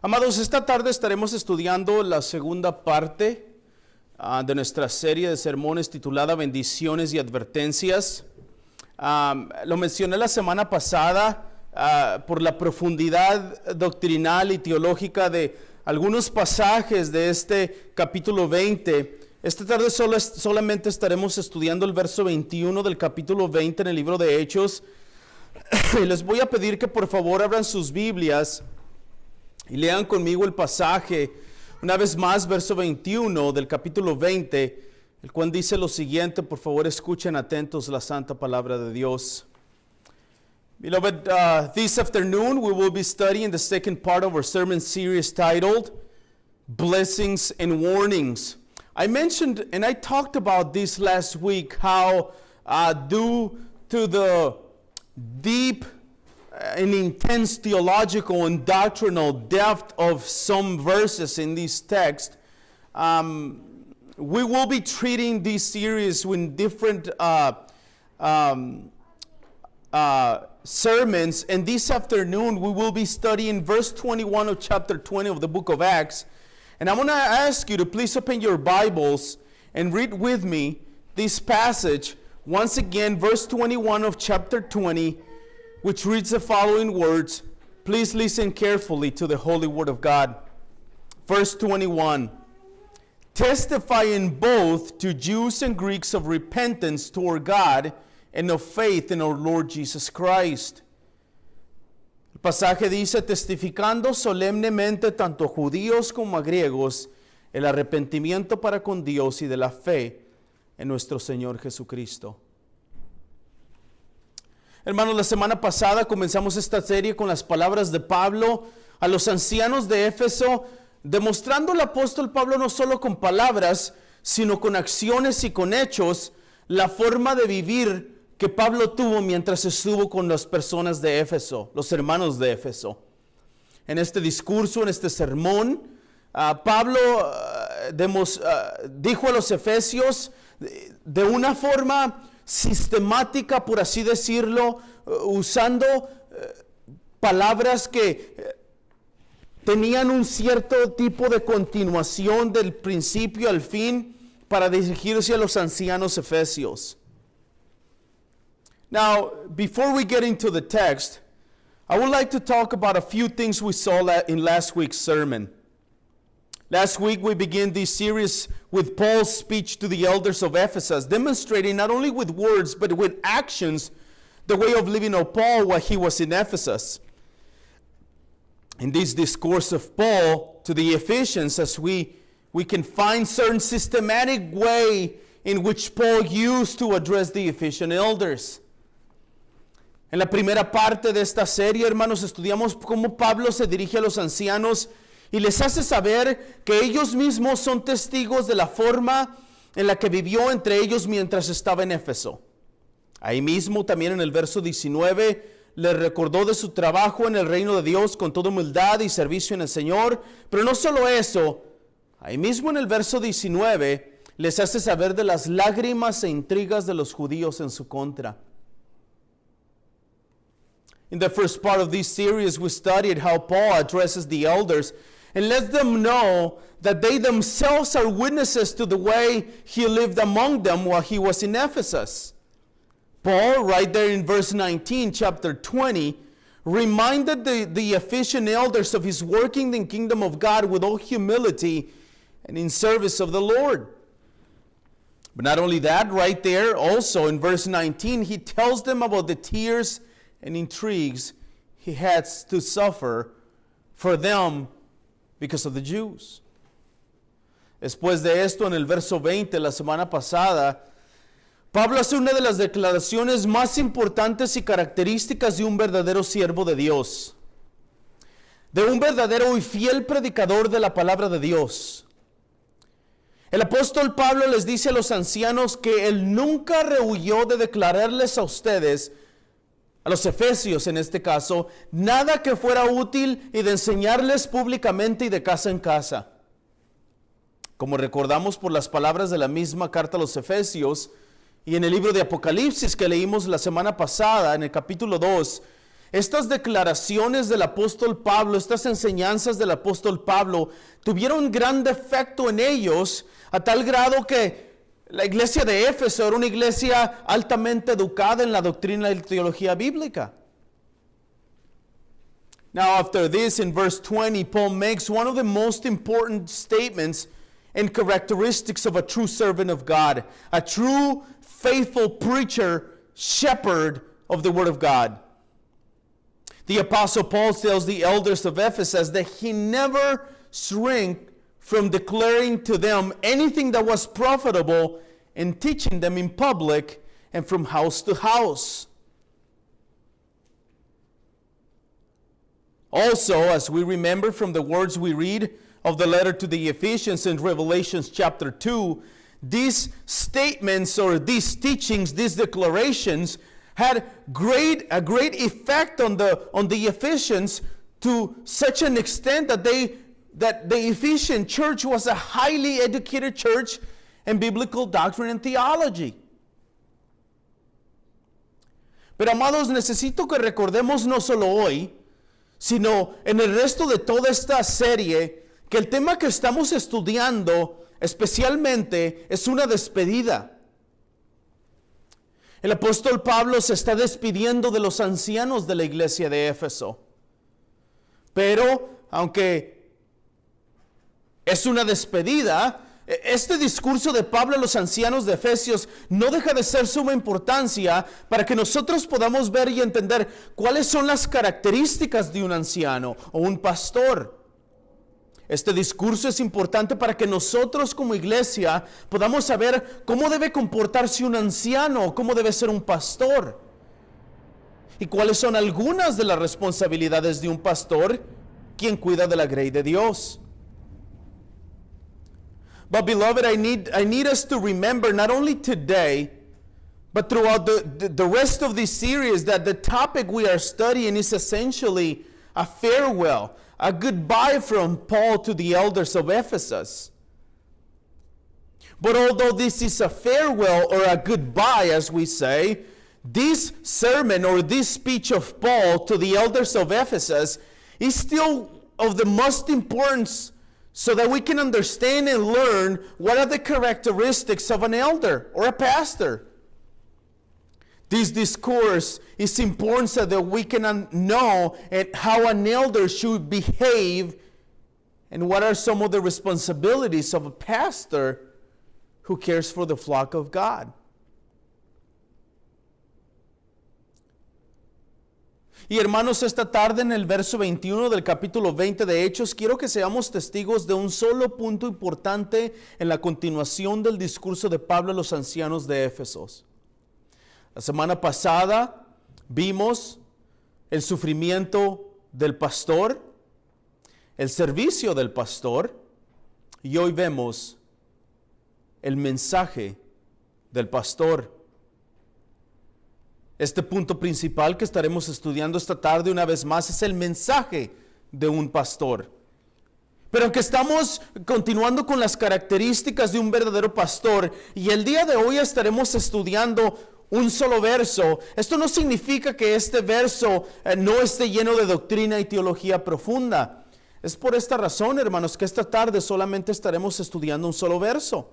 Amados, esta tarde estaremos estudiando la segunda parte de nuestra serie de sermones titulada Bendiciones y Advertencias. Lo mencioné la semana pasada por la profundidad doctrinal y teológica de algunos pasajes de este capítulo 20. Esta tarde solamente estaremos estudiando el verso 21 del capítulo 20 en el libro de Hechos. Y les voy a pedir que por favor abran sus Biblias y lean conmigo el pasaje, una vez más, verso 21 del capítulo 20, el cual dice lo siguiente. Por favor, escuchen atentos la santa palabra de Dios. Beloved, this afternoon we will be studying the second part of our sermon series titled Blessings and Warnings. I mentioned and I talked about this last week, how due to the deep and intense theological and doctrinal depth of some verses in this text, we will be treating this series with different sermons, and this afternoon we will be studying verse 21 of chapter 20 of the book of Acts. And I'm going to ask you to please open your Bibles and read with me this passage. Once again, verse 21 of chapter 20, which reads the following words. Please listen carefully to the holy word of God. Verse 21, testifying both to Jews and Greeks of repentance toward God and of faith in our Lord Jesus Christ. El pasaje dice, testificando solemnemente tanto a judíos como a griegos el arrepentimiento para con Dios y de la fe en nuestro Señor Jesucristo. Hermanos, la semana pasada comenzamos esta serie con las palabras de Pablo a los ancianos de Éfeso, demostrando el apóstol Pablo no solo con palabras, sino con acciones y con hechos, la forma de vivir que Pablo tuvo mientras estuvo con las personas de Éfeso, los hermanos de Éfeso. En este discurso, en este sermón, Pablo dijo a los efesios de una forma sistemática, por así decirlo, usando palabras que tenían un cierto tipo de continuación del principio al fin para dirigirse a los ancianos efesios. Now, before we get into the text, I would like to talk about a few things we saw in last week's sermon. Last week we began this series with Paul's speech to the elders of Ephesus, demonstrating not only with words but with actions the way of living of Paul while he was in Ephesus. In this discourse of Paul to the Ephesians, as we can find certain systematic way in which Paul used to address the Ephesian elders. En la primera parte de esta serie, hermanos, estudiamos cómo Pablo se dirige a los ancianos y les hace saber que ellos mismos son testigos de la forma en la que vivió entre ellos mientras estaba en Éfeso. Ahí mismo, también en el verso 19, les recordó de su trabajo en el reino de Dios con toda humildad y servicio en el Señor. Pero no solo eso, ahí mismo en el verso 19, les hace saber de las lágrimas e intrigas de los judíos en su contra. In the first part of this series, we studied how Paul addresses the elders and lets them know that they themselves are witnesses to the way he lived among them while he was in Ephesus. Paul, right there in verse 19, chapter 20, reminded the Ephesian elders of his working in the kingdom of God with all humility and in service of the Lord. But not only that, right there also in verse 19, he tells them about the tears and intrigues he had to suffer for them because of the Jews. Después de esto, en el verso 20, la semana pasada, Pablo hace una de las declaraciones más importantes y características de un verdadero siervo de Dios, de un verdadero y fiel predicador de la palabra de Dios. El apóstol Pablo les dice a los ancianos que él nunca rehuyó de declararles a ustedes, a los efesios en este caso, nada que fuera útil y de enseñarles públicamente y de casa en casa. Como recordamos por las palabras de la misma carta a los Efesios y en el libro de Apocalipsis que leímos la semana pasada, en el capítulo 2, Estas declaraciones del apóstol Pablo, estas enseñanzas del apóstol Pablo, tuvieron gran efecto en ellos, a tal grado que la iglesia de Éfeso era una iglesia altamente educada en la doctrina y teología bíblica. Now, after this, in verse 20, Paul makes one of the most important statements and characteristics of a true servant of God, a true faithful preacher, shepherd of the Word of God. The Apostle Paul tells the elders of Ephesus that he never shrank from declaring to them anything that was profitable and teaching them in public and from house to house. Also, as we remember from the words we read of the letter to the Ephesians in Revelation chapter 2, these statements or these teachings, these declarations had a great effect on the Ephesians to such an extent that the Ephesian church was a highly educated church in biblical doctrine and theology. Pero amados, necesito que recordemos no solo hoy, sino en el resto de toda esta serie, que el tema que estamos estudiando especialmente es una despedida. El apóstol Pablo se está despidiendo de los ancianos de la iglesia de Éfeso. Pero, aunque es una despedida, este discurso de Pablo a los ancianos de Efesios no deja de ser suma importancia para que nosotros podamos ver y entender cuáles son las características de un anciano o un pastor. Este discurso es importante para que nosotros como iglesia podamos saber cómo debe comportarse un anciano, cómo debe ser un pastor. Y cuáles son algunas de las responsabilidades de un pastor quien cuida de la grey de Dios. But beloved, I need us to remember not only today, but throughout the rest of this series that the topic we are studying is essentially a farewell, a goodbye from Paul to the elders of Ephesus. But although this is a farewell or a goodbye, as we say, this sermon or this speech of Paul to the elders of Ephesus is still of the most importance, so that we can understand and learn what are the characteristics of an elder or a pastor. This discourse is important so that we can know how an elder should behave and what are some of the responsibilities of a pastor who cares for the flock of God. Y hermanos, esta tarde en el verso 21 del capítulo 20 de Hechos, quiero que seamos testigos de un solo punto importante en la continuación del discurso de Pablo a los ancianos de Éfesos. La semana pasada vimos el sufrimiento del pastor, el servicio del pastor, y hoy vemos el mensaje del pastor. Este punto principal que estaremos estudiando esta tarde una vez más es el mensaje de un pastor. Pero aunque estamos continuando con las características de un verdadero pastor y el día de hoy estaremos estudiando un solo verso, esto no significa que este verso no esté lleno de doctrina y teología profunda. Es por esta razón, hermanos, que esta tarde solamente estaremos estudiando un solo verso.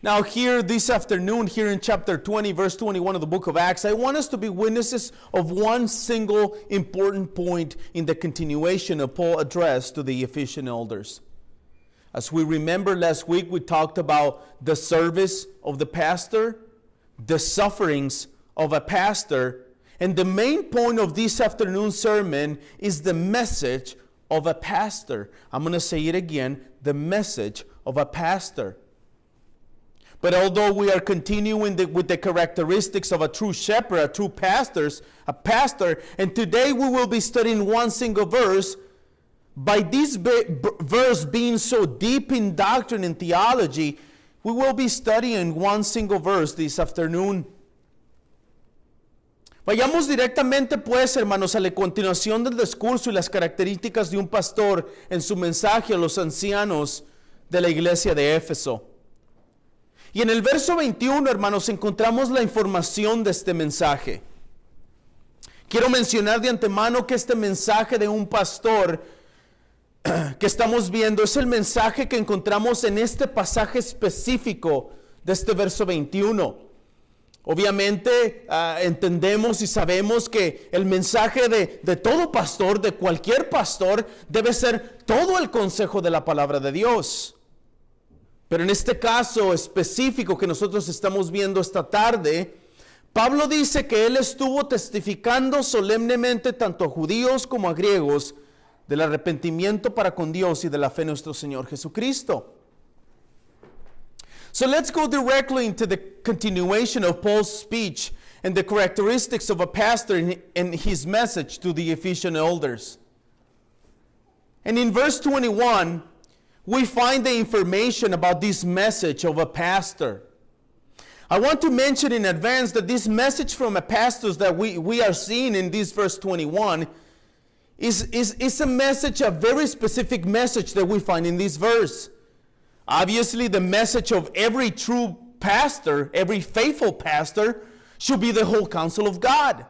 Now here this afternoon, here in chapter 20, verse 21 of the book of Acts, I want us to be witnesses of one single important point in the continuation of Paul's address to the Ephesian elders. As we remember last week, we talked about the service of the pastor, the sufferings of a pastor, and the main point of this afternoon sermon is the message of a pastor. I'm going to say it again, the message of a pastor. But although we are continuing with the characteristics of a true shepherd, a true pastor, and today we will be studying one single verse, by this verse being so deep in doctrine and theology, we will be studying one single verse this afternoon. Vayamos directamente pues, hermanos, a la continuación del discurso y las características de un pastor en su mensaje a los ancianos de la iglesia de Éfeso. Y en el verso 21, hermanos, encontramos la información de este mensaje. Quiero mencionar de antemano que este mensaje de un pastor que estamos viendo es el mensaje que encontramos en este pasaje específico de este verso 21. Obviamente entendemos y sabemos que el mensaje de todo pastor, de cualquier pastor, debe ser todo el consejo de la palabra de Dios. Pero en este caso específico que nosotros estamos viendo esta tarde, Pablo dice que él estuvo testificando solemnemente tanto a judíos como a griegos del arrepentimiento para con Dios y de la fe en nuestro Señor Jesucristo. So let's go directly into the continuation of Paul's speech and the characteristics of a pastor in his message to the Ephesian elders. And in verse 21, we find the information about this message of a pastor. I want to mention in advance that this message from a pastor that we are seeing in this verse 21 is a message, a very specific message that we find in this verse. Obviously, the message of every true pastor, every faithful pastor, should be the whole counsel of God.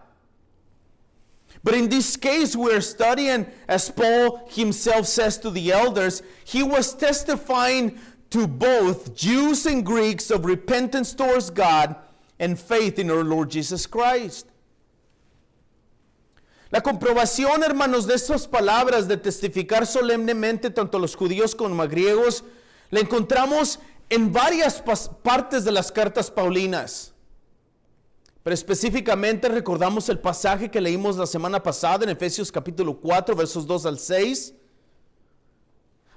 But in this case, we're studying, as Paul himself says to the elders, he was testifying to both Jews and Greeks of repentance towards God and faith in our Lord Jesus Christ. La comprobación, hermanos, de estas palabras de testificar solemnemente tanto a los judíos como a griegos, la encontramos en varias partes de las cartas paulinas. Pero específicamente recordamos el pasaje que leímos la semana pasada en Efesios capítulo 4, versos 2 al 6.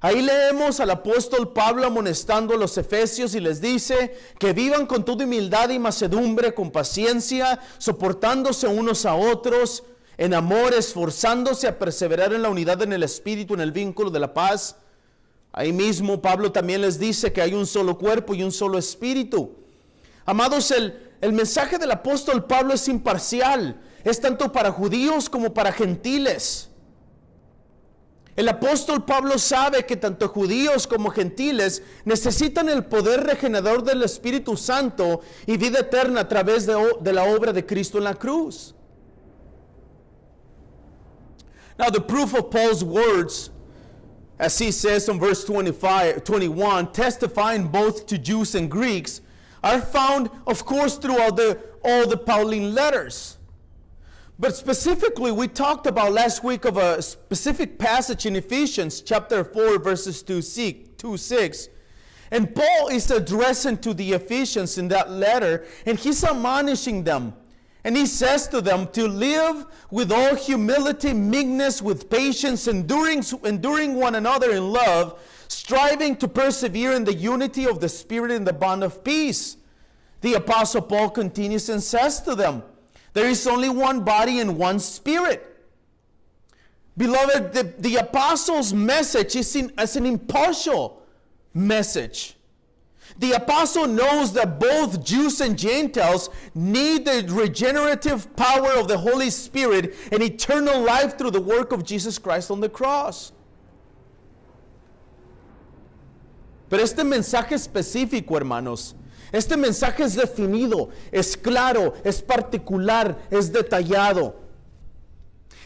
Ahí leemos al apóstol Pablo amonestando a los efesios y les dice que vivan con toda humildad y mansedumbre, con paciencia, soportándose unos a otros, en amor, esforzándose a perseverar en la unidad en el espíritu, en el vínculo de la paz. Ahí mismo Pablo también les dice que hay un solo cuerpo y un solo espíritu. Amados, el mensaje del apóstol Pablo es imparcial, es tanto para judíos como para gentiles. El apóstol Pablo sabe que tanto judíos como gentiles necesitan el poder regenerador del Espíritu Santo y vida eterna a través de la obra de Cristo en la cruz. Now the proof of Paul's words, as he says in verse 21, testifying both to Jews and Greeks, are found, of course, throughout all the Pauline letters. But specifically, we talked about last week of a specific passage in Ephesians chapter 4, verses 2-6. And Paul is addressing to the Ephesians in that letter, and he's admonishing them. And he says to them to live with all humility, meekness, with patience, enduring one another in love, striving to persevere in the unity of the Spirit in the bond of peace. The Apostle Paul continues and says to them, there is only one body and one Spirit. Beloved, the Apostle's message is an impartial message. The Apostle knows that both Jews and Gentiles need the regenerative power of the Holy Spirit and eternal life through the work of Jesus Christ on the cross. Pero este mensaje específico, hermanos, este mensaje es definido, es claro, es particular, es detallado.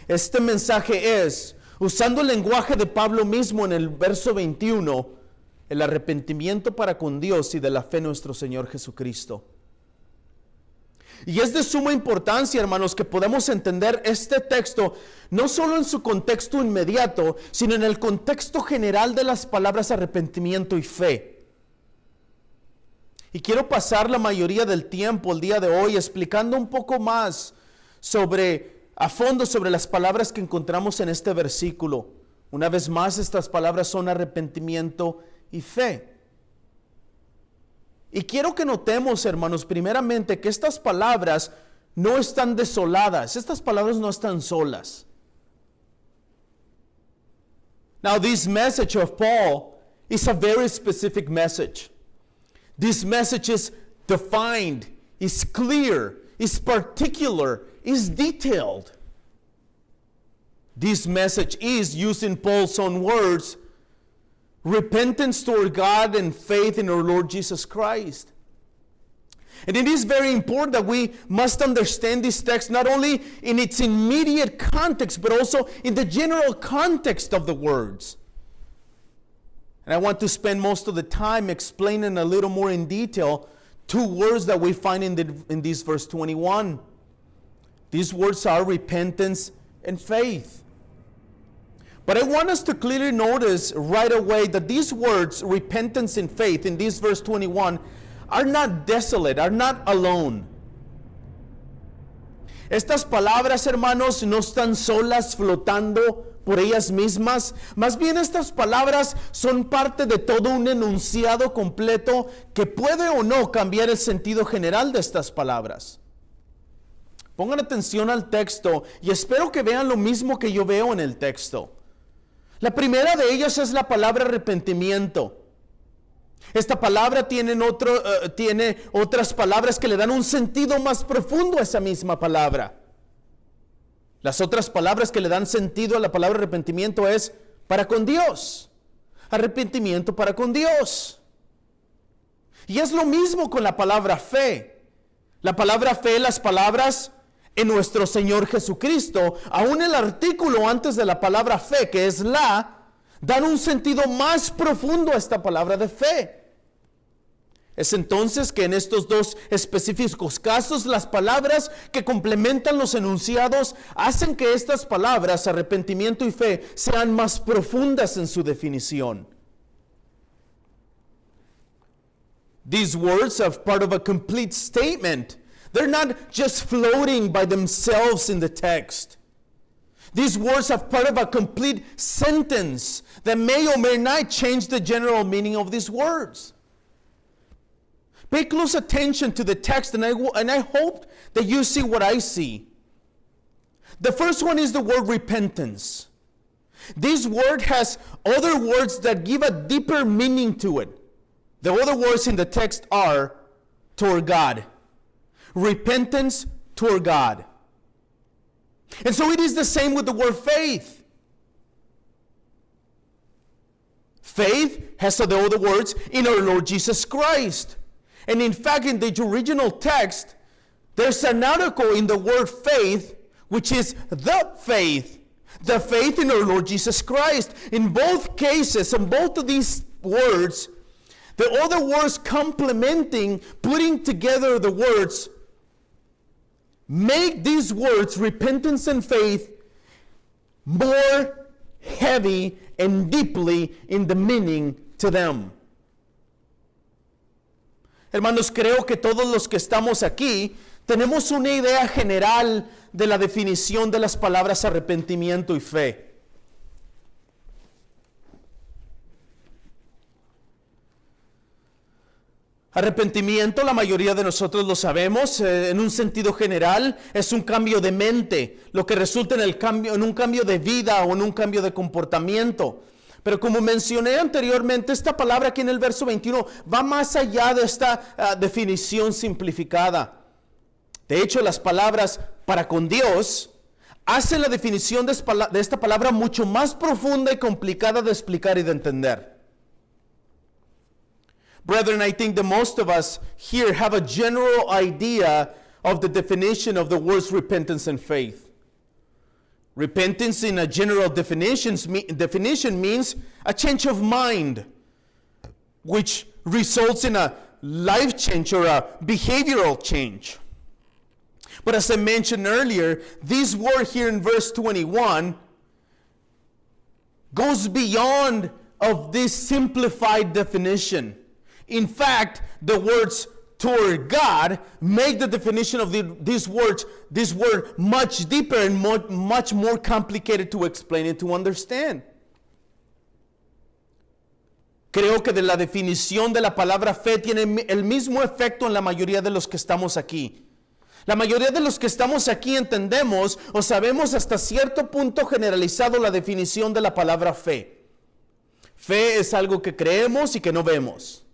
Este mensaje es, usando el lenguaje de Pablo mismo en el verso 21, el arrepentimiento para con Dios y de la fe en nuestro Señor Jesucristo. Y es de suma importancia, hermanos, que podamos entender este texto no solo en su contexto inmediato, sino en el contexto general de las palabras arrepentimiento y fe. Y quiero pasar la mayoría del tiempo el día de hoy explicando un poco más a fondo sobre las palabras que encontramos en este versículo. Una vez más, estas palabras son arrepentimiento y fe. Y quiero que notemos, hermanos, primeramente que estas palabras no están desoladas. Estas palabras no están solas. Now, this message of Paul is a very specific message. This message is defined, is clear, is particular, is detailed. This message is, using Paul's own words, repentance toward God and faith in our Lord Jesus Christ. And it is very important that we must understand this text not only in its immediate context, but also in the general context of the words. And I want to spend most of the time explaining a little more in detail two words that we find in this verse 21. These words are repentance and faith. But I want us to clearly notice right away that these words, repentance and faith, in this verse 21, are not desolate, are not alone. Estas palabras, hermanos, no están solas flotando por ellas mismas. Más bien estas palabras son parte de todo un enunciado completo que puede o no cambiar el sentido general de estas palabras. Pongan atención al texto y espero que vean lo mismo que yo veo en el texto. La primera de ellas es la palabra arrepentimiento. Esta palabra tiene otras palabras que le dan un sentido más profundo a esa misma palabra. Las otras palabras que le dan sentido a la palabra arrepentimiento es para con Dios. Arrepentimiento para con Dios. Y es lo mismo con la palabra fe. La palabra fe, las palabras en nuestro Señor Jesucristo, aún el artículo antes de la palabra fe, que es dan un sentido más profundo a esta palabra de fe. Es entonces que en estos dos específicos casos, las palabras que complementan los enunciados hacen que estas palabras, arrepentimiento y fe, sean más profundas en su definición. These words are part of a complete statement. They're not just floating by themselves in the text. These words are part of a complete sentence that may or may not change the general meaning of these words. Pay close attention to the text, and I hope that you see what I see. The first one is the word repentance. This word has other words that give a deeper meaning to it. The other words in the text are toward God. Repentance toward God. And so it is the same with the word faith. Faith has the other words in our Lord Jesus Christ. And in fact, in the original text, there's an article in the word faith, which is the faith in our Lord Jesus Christ. In both cases, in both of these words, the other words complementing, putting together the words, make these words, repentance and faith, more heavy and deeply in the meaning to them. Hermanos, creo que todos los que estamos aquí tenemos una idea general de la definición de las palabras arrepentimiento y fe. Arrepentimiento, la mayoría de nosotros lo sabemos, en un sentido general, es un cambio de mente, lo que resulta en un cambio de vida o en un cambio de comportamiento. Pero como mencioné anteriormente, esta palabra aquí en el verso 21 va más allá de esta definición simplificada. De hecho, las palabras para con Dios hacen la definición de esta palabra mucho más profunda y complicada de explicar y de entender. Brethren, I think that most of us here have a general idea of the definition of the words repentance and faith. Repentance in a general definition means a change of mind, which results in a life change or a behavioral change. But as I mentioned earlier, this word here in verse 21 goes beyond of this simplified definition. In fact, the words toward God make the definition of this word much deeper and much more complicated to explain and to understand. Creo que de la definición de la palabra fe tiene el mismo efecto en la mayoría de los que estamos aquí. La mayoría de los que estamos aquí entendemos o sabemos hasta cierto punto generalizado la definición de la palabra fe. Fe es algo que creemos y que no vemos.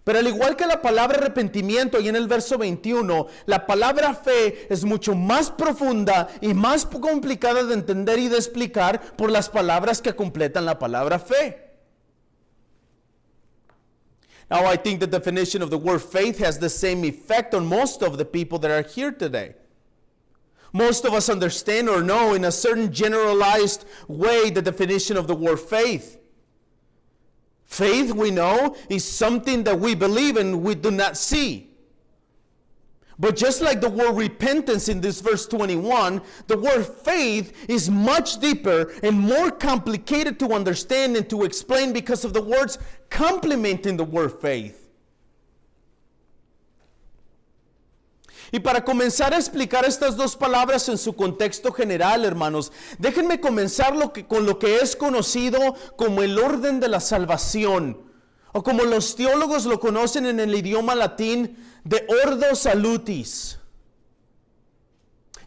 Pero al igual que la palabra arrepentimiento y en el verso 21, la palabra fe es mucho más profunda y más complicada de entender y de explicar por las palabras que completan la palabra fe. Now, I think the definition of the word faith has the same effect on most of the people that are here today. Most of us understand or know in a certain generalized way the definition of the word faith. Faith, we know, is something that we believe and we do not see. But just like the word repentance in this verse 21, the word faith is much deeper and more complicated to understand and to explain because of the words complementing the word faith. Y para comenzar a explicar estas dos palabras en su contexto general, hermanos, déjenme comenzar con lo que es conocido como el orden de la salvación, o como los teólogos lo conocen en el idioma latín, de ordo salutis.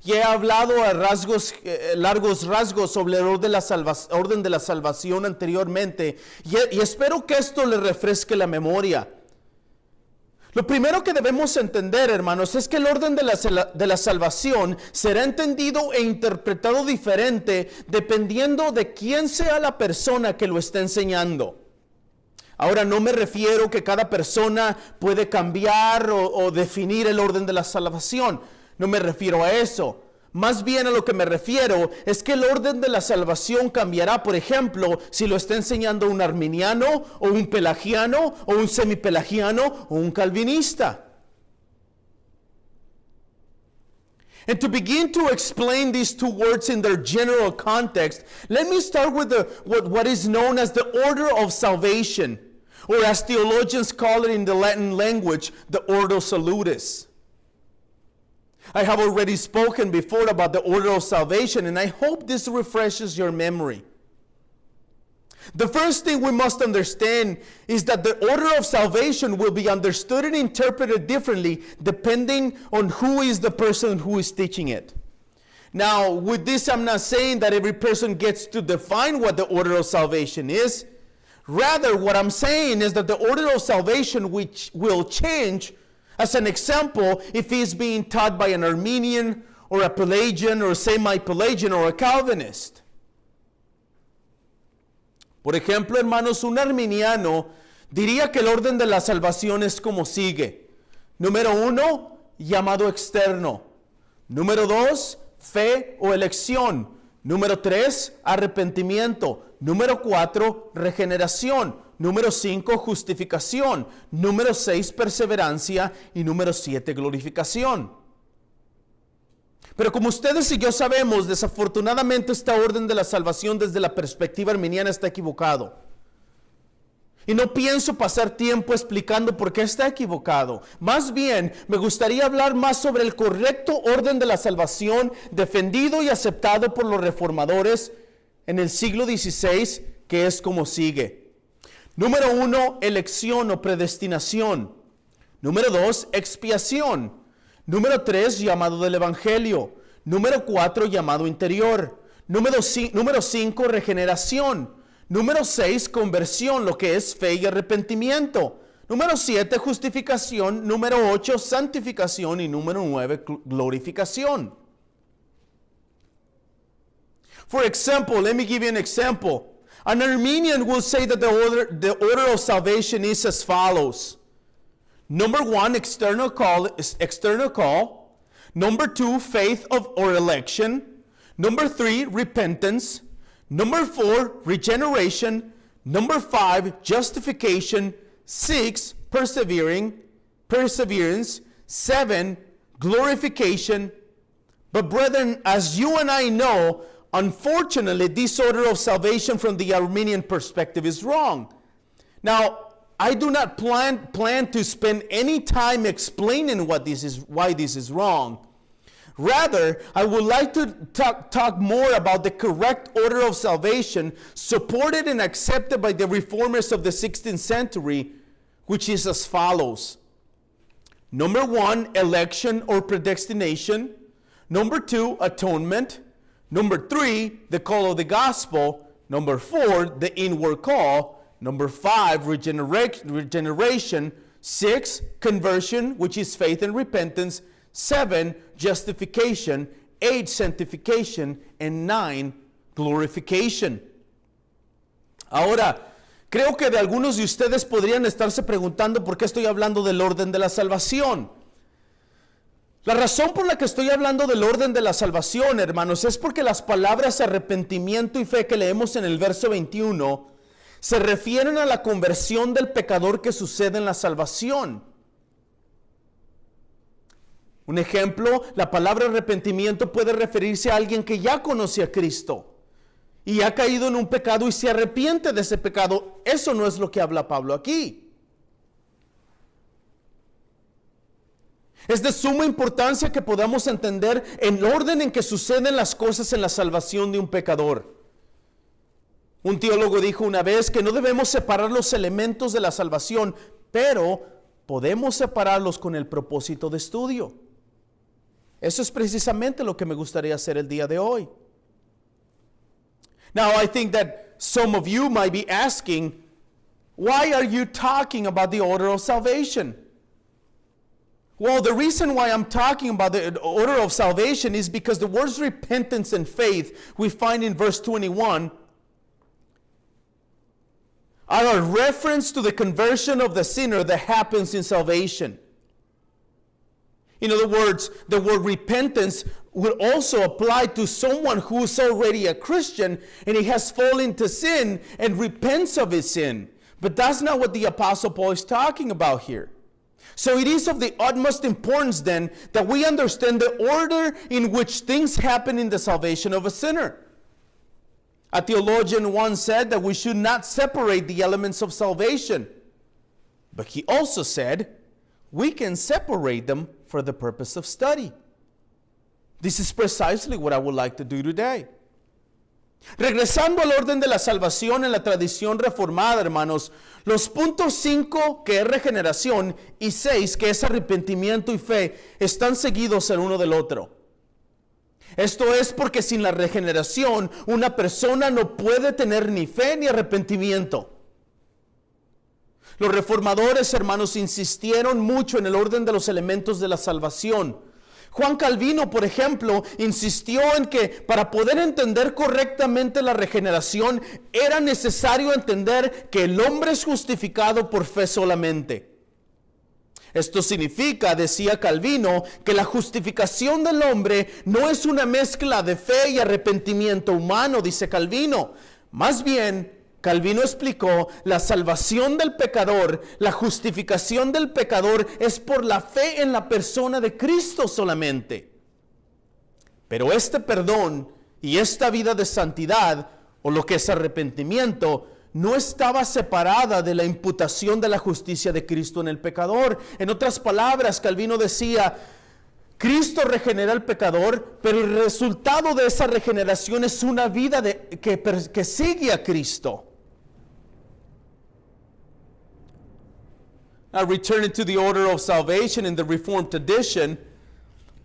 Y he hablado a largos rasgos sobre el orden de la salvación anteriormente, y espero que esto le refresque la memoria. Lo primero que debemos entender, hermanos, es que el orden de la salvación será entendido e interpretado diferente dependiendo de quién sea la persona que lo está enseñando. Ahora, no me refiero que cada persona puede cambiar o definir el orden de la salvación. No me refiero a eso. Más bien a lo que me refiero es que el orden de la salvación cambiará, por ejemplo, si lo está enseñando un arminiano, o un pelagiano, o un semipelagiano, o un calvinista. And to begin to explain these two words in their general context, let me start with what is known as the order of salvation, or as theologians call it in the Latin language, the ordo salutis. I have already spoken before about the order of salvation, and I hope this refreshes your memory. The first thing we must understand is that the order of salvation will be understood and interpreted differently depending on who is the person who is teaching it. Now, with this, I'm not saying that every person gets to define what the order of salvation is. Rather, what I'm saying is that the order of salvation which will change. As an example, if he's being taught by an Arminian or a Pelagian or a semi-Pelagian or a Calvinist. Por ejemplo, hermanos, un arminiano diría que el orden de la salvación es como sigue. Número 1, llamado externo. Número 2, fe o elección. Número 3, arrepentimiento. Número 4, regeneración. Número 5, justificación. Número 6, perseverancia. Y número 7, glorificación. Pero como ustedes y yo sabemos, desafortunadamente esta orden de la salvación desde la perspectiva arminiana está equivocado. Y no pienso pasar tiempo explicando por qué está equivocado. Más bien, me gustaría hablar más sobre el correcto orden de la salvación defendido y aceptado por los reformadores en el siglo XVI, que es como sigue. Número 1, elección o predestinación. Número 2, expiación. Número 3, llamado del evangelio. Número 4, llamado interior. Número 5, regeneración. Número 6, conversión, lo que es fe y arrepentimiento. Número 7, justificación. Número 8, santificación. Y número 9, glorificación. For example, let me give you an example. An Arminian will say that the order of salvation is as follows. Number 1, external call. Number 2, faith or election. Number 3, repentance. Number 4, regeneration. Number 5, justification. 6, perseverance. 7, glorification. But brethren, as you and I know, unfortunately, this order of salvation from the Arminian perspective is wrong. Now, I do not plan to spend any time explaining why this is wrong. Rather, I would like to talk more about the correct order of salvation supported and accepted by the reformers of the 16th century, which is as follows. Number 1, election or predestination. Number 2, atonement. Number 3, the call of the gospel. Number 4, the inward call. Number 5, regeneration. 6, conversion, which is faith and repentance. 7, justification. 8, sanctification. And 9, glorification. Ahora, Creo que de algunos de ustedes podrían estarse preguntando por qué estoy hablando del orden de la salvación. La razón por la que estoy hablando del orden de la salvación, hermanos, es porque las palabras arrepentimiento y fe que leemos en el verso 21 se refieren a la conversión del pecador que sucede en la salvación. Un ejemplo, la palabra arrepentimiento puede referirse a alguien que ya conoce a Cristo y ha caído en un pecado y se arrepiente de ese pecado. Eso no es lo que habla Pablo aquí. Es de suma importancia que podamos entender el orden en que suceden las cosas en la salvación de un pecador. Un teólogo dijo una vez que no debemos separar los elementos de la salvación, pero podemos separarlos con el propósito de estudio. Eso es precisamente lo que me gustaría hacer el día de hoy. Now, I think that some of you might be asking, why are you talking about the order of salvation? Well, the reason why I'm talking about the order of salvation is because the words repentance and faith we find in verse 21 are a reference to the conversion of the sinner that happens in salvation. In other words, the word repentance will also apply to someone who is already a Christian and he has fallen into sin and repents of his sin. But that's not what the Apostle Paul is talking about here. So it is of the utmost importance then that we understand the order in which things happen in the salvation of a sinner. A theologian once said that we should not separate the elements of salvation. But he also said we can separate them for the purpose of study. This is precisely what I would like to do today. Regresando al orden de la salvación en la tradición reformada, hermanos, los puntos 5, que es regeneración, y 6, que es arrepentimiento y fe, están seguidos el uno del otro. Esto es porque sin la regeneración, una persona no puede tener ni fe ni arrepentimiento. Los reformadores, hermanos, insistieron mucho en el orden de los elementos de la salvación. Juan Calvino, por ejemplo, insistió en que para poder entender correctamente la regeneración era necesario entender que el hombre es justificado por fe solamente. Esto significa, decía Calvino, que la justificación del hombre no es una mezcla de fe y arrepentimiento humano, dice Calvino. Más bien, Calvino explicó, la salvación del pecador, la justificación del pecador es por la fe en la persona de Cristo solamente. Pero este perdón y esta vida de santidad, o lo que es arrepentimiento, no estaba separada de la imputación de la justicia de Cristo en el pecador. En otras palabras, Calvino decía, Cristo regenera al pecador, pero el resultado de esa regeneración es una vida que sigue a Cristo. Now, returning to the order of salvation in the Reformed tradition,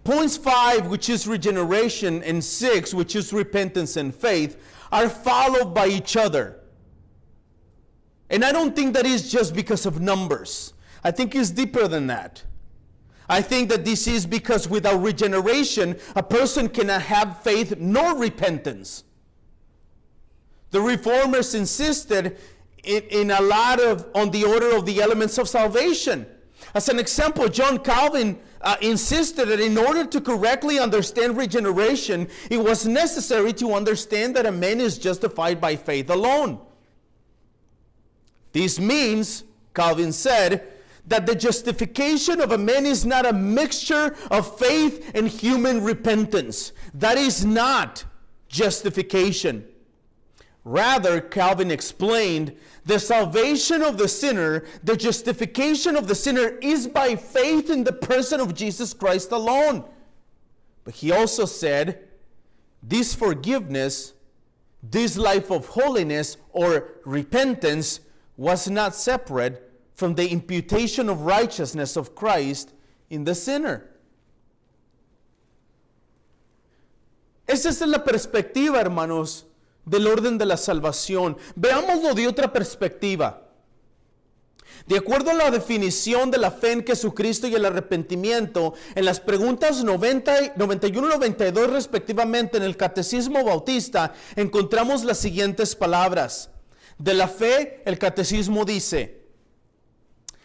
points 5, which is regeneration, and 6, which is repentance and faith, are followed by each other. And I don't think that is just because of numbers. I think it's deeper than that. I think that this is because without regeneration, a person cannot have faith nor repentance. The Reformers insisted in a lot on the order of the elements of salvation. As an example, John Calvin insisted that in order to correctly understand regeneration, it was necessary to understand that a man is justified by faith alone. This means, Calvin said, that the justification of a man is not a mixture of faith and human repentance. That is not justification. Rather, Calvin explained, the salvation of the sinner, the justification of the sinner is by faith in the person of Jesus Christ alone. But he also said, this forgiveness, this life of holiness or repentance was not separate from the imputation of righteousness of Christ in the sinner. Esa es la perspectiva, hermanos, del orden de la salvación. Veámoslo de otra perspectiva. De acuerdo a la definición de la fe en Jesucristo y el arrepentimiento, en las preguntas 90, 91 y 92 respectivamente en el Catecismo Bautista, encontramos las siguientes palabras. De la fe, el catecismo dice,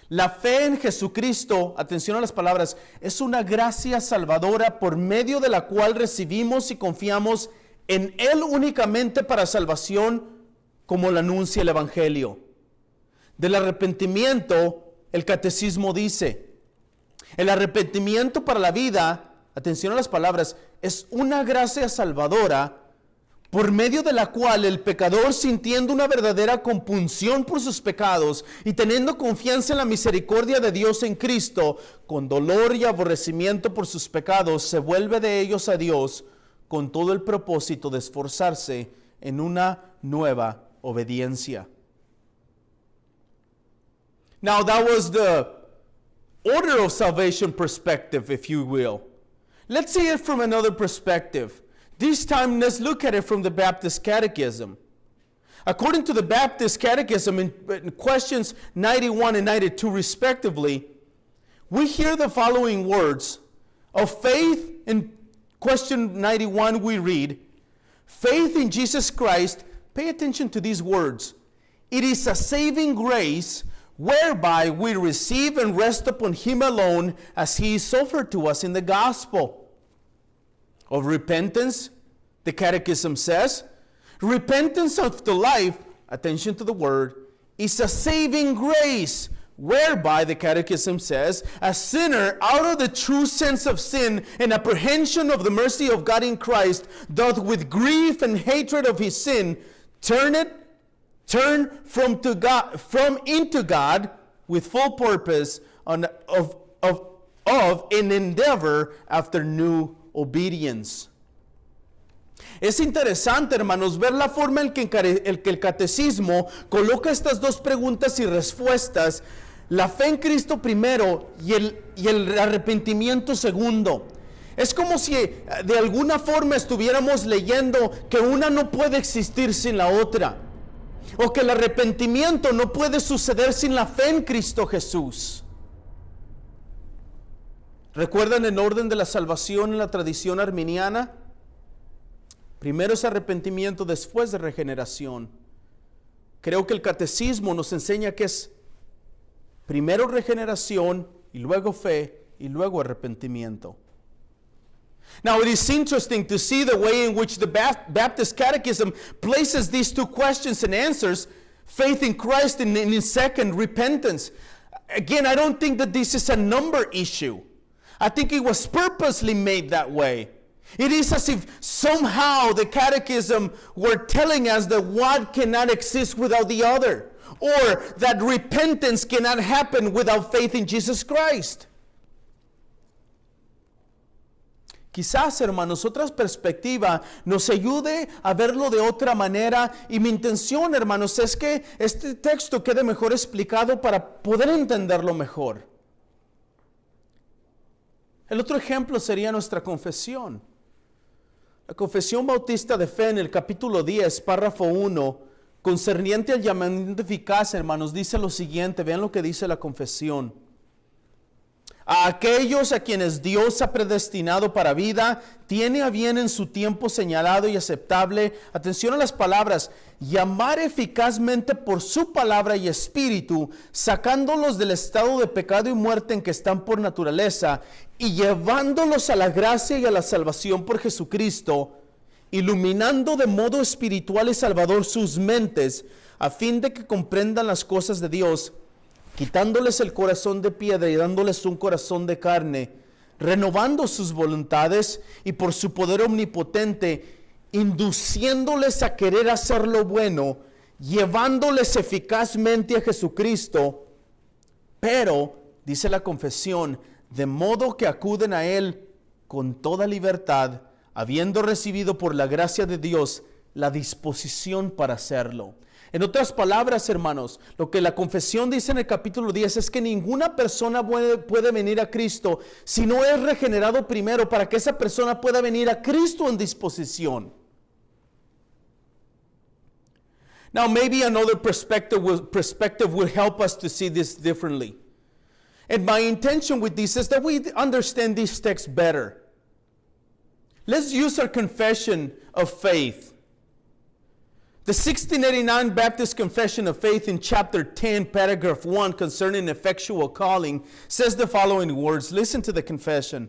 la fe en Jesucristo, atención a las palabras, es una gracia salvadora por medio de la cual recibimos y confiamos en Él únicamente para salvación, como lo anuncia el Evangelio. Del arrepentimiento, el catecismo dice, el arrepentimiento para la vida, atención a las palabras, es una gracia salvadora por medio de la cual el pecador, sintiendo una verdadera compunción por sus pecados y teniendo confianza en la misericordia de Dios en Cristo, con dolor y aborrecimiento por sus pecados, se vuelve de ellos a Dios con todo el propósito de esforzarse en una nueva obediencia. Now that was the order of salvation perspective, if you will. Let's see it from another perspective. This time, let's look at it from the Baptist Catechism. According to the Baptist Catechism, in questions 91 and 92 respectively, we hear the following words. Of faith, in question 91 we read, faith in Jesus Christ, pay attention to these words. It is a saving grace whereby we receive and rest upon Him alone as He is offered to us in the gospel. Of repentance, the Catechism says, repentance of the life, attention to the word, is a saving grace, whereby, the Catechism says, a sinner, out of the true sense of sin and apprehension of the mercy of God in Christ, doth with grief and hatred of his sin turn from into God with full purpose of an endeavor after new obedience. Es interesante, hermanos, ver la forma en que el catecismo coloca estas dos preguntas y respuestas, la fe en Cristo primero y el arrepentimiento segundo. Es como si de alguna forma estuviéramos leyendo que una no puede existir sin la otra, o que el arrepentimiento no puede suceder sin la fe en Cristo Jesús. ¿Recuerdan el orden de la salvación en la tradición arminiana? Primero es arrepentimiento, después de regeneración. Creo que el catecismo nos enseña que es primero regeneración y luego fe y luego arrepentimiento. Now it is interesting to see the way in which the Baptist Catechism places these two questions and answers, faith in Christ and in second, repentance. Again, I don't think that this is a number issue. I think it was purposely made that way. It is as if somehow the Catechism were telling us that one cannot exist without the other, or that repentance cannot happen without faith in Jesus Christ. Quizás, hermanos, otra perspectiva nos ayude a verlo de otra manera, y mi intención, hermanos, es que este texto quede mejor explicado para poder entenderlo mejor. El otro ejemplo sería nuestra confesión. La Confesión Bautista de Fe en el capítulo 10, párrafo 1, concerniente al llamamiento eficaz, hermanos, dice lo siguiente, vean lo que dice la confesión. A aquellos a quienes Dios ha predestinado para vida, tiene a bien en su tiempo señalado y aceptable, atención a las palabras, llamar eficazmente por su palabra y espíritu, sacándolos del estado de pecado y muerte en que están por naturaleza, y llevándolos a la gracia y a la salvación por Jesucristo, iluminando de modo espiritual y salvador sus mentes, a fin de que comprendan las cosas de Dios, quitándoles el corazón de piedra y dándoles un corazón de carne, renovando sus voluntades y por su poder omnipotente, induciéndoles a querer hacer lo bueno, llevándoles eficazmente a Jesucristo, pero, dice la confesión, de modo que acuden a Él con toda libertad, habiendo recibido por la gracia de Dios la disposición para hacerlo. En otras palabras, hermanos, lo que la confesión dice en el capítulo 10 es que ninguna persona puede venir a Cristo si no es regenerado primero, para que esa persona pueda venir a Cristo en disposición. Now, maybe another perspective will help us to see this differently. And my intention with this is that we understand this text better. Let's use our confession of faith. The 1689 Baptist Confession of Faith in chapter 10, paragraph 1, concerning effectual calling, says the following words. Listen to the confession.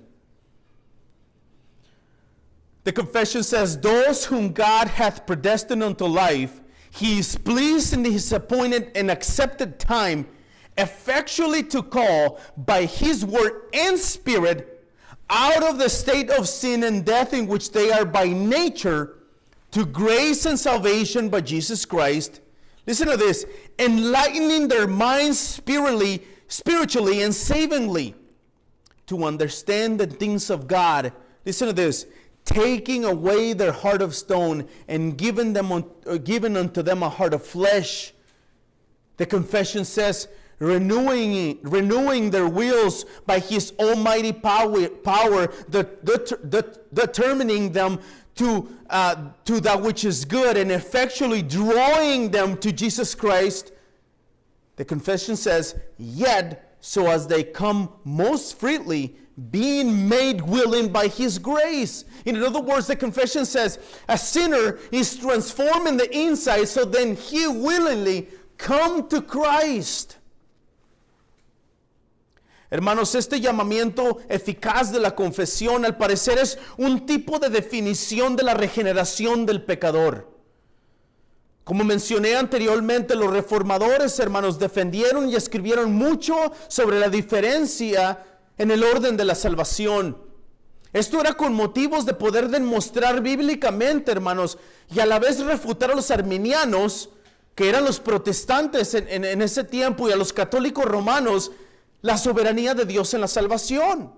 The confession says, those whom God hath predestined unto life, he is pleased in his appointed and accepted time, effectually to call by his word and spirit out of the state of sin and death in which they are by nature, to grace and salvation by Jesus Christ. Listen to this. Enlightening their minds spiritually and savingly to understand the things of God. Listen to this. Taking away their heart of stone and giving unto them a heart of flesh. The confession says, renewing their wills by his almighty power, determining them to that which is good and effectually drawing them to Jesus Christ. The confession says, yet so as they come most freely, being made willing by his grace. In other words, the confession says a sinner is transformed in the inside, so then he willingly come to Christ. Hermanos, este llamamiento eficaz de la confesión al parecer es un tipo de definición de la regeneración del pecador. Como mencioné anteriormente, los reformadores, hermanos, defendieron y escribieron mucho sobre la diferencia en el orden de la salvación. Esto era con motivos de poder demostrar bíblicamente, hermanos, y a la vez refutar a los arminianos, que eran los protestantes en ese tiempo, y a los católicos romanos, la soberanía de Dios en la salvación,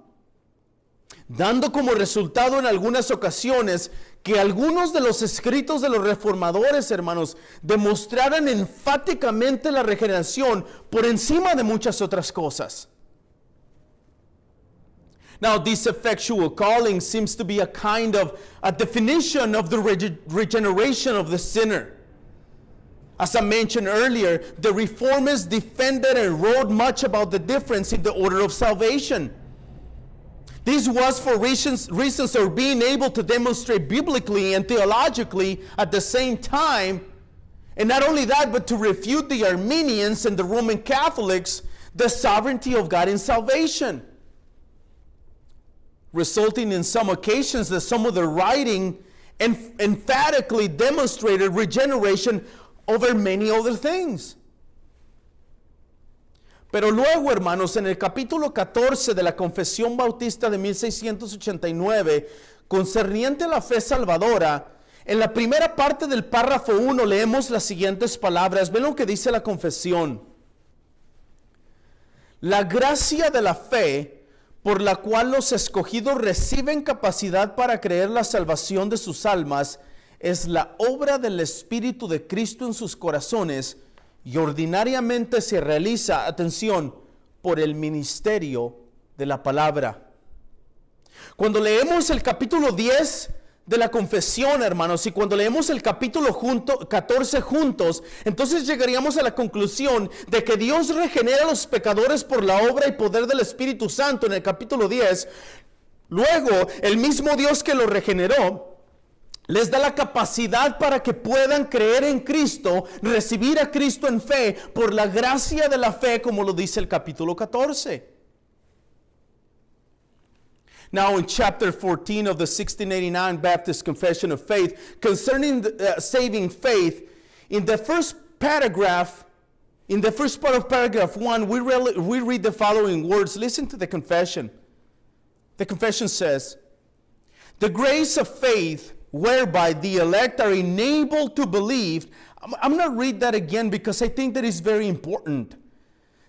dando como resultado en algunas ocasiones que algunos de los escritos de los reformadores, hermanos, demostraran enfáticamente la regeneración por encima de muchas otras cosas. Now, this effectual calling seems to be a kind of a definition of the regeneration of the sinner. As I mentioned earlier, the Reformists defended and wrote much about the difference in the order of salvation. This was for reasons of being able to demonstrate biblically and theologically at the same time, and not only that, but to refute the Arminians and the Roman Catholics the sovereignty of God in salvation, resulting in some occasions that some of the writing emphatically demonstrated regeneration over many other things. Pero luego, hermanos, en el capítulo 14 de la Confesión Bautista de 1689, concerniente a la fe salvadora, en la primera parte del párrafo 1 leemos las siguientes palabras. Ven lo que dice la confesión. La gracia de la fe, por la cual los escogidos reciben capacidad para creer la salvación de sus almas, es la obra del Espíritu de Cristo en sus corazones y ordinariamente se realiza, atención, por el ministerio de la palabra. Cuando leemos el capítulo 10 de la confesión, hermanos, y cuando leemos el capítulo 14 juntos, entonces llegaríamos a la conclusión de que Dios regenera a los pecadores por la obra y poder del Espíritu Santo en el capítulo 10. Luego, el mismo Dios que los regeneró les da la capacidad para que puedan creer en Cristo, recibir a Cristo en fe, por la gracia de la fe, como lo dice el capítulo 14. Now in chapter 14 of the 1689 Baptist Confession of Faith, concerning saving faith, in the first paragraph, in the first part of paragraph 1, we read the following words. Listen to the confession. The confession says, the grace of faith whereby the elect are enabled to believe. I'm going to read that again because I think that is very important.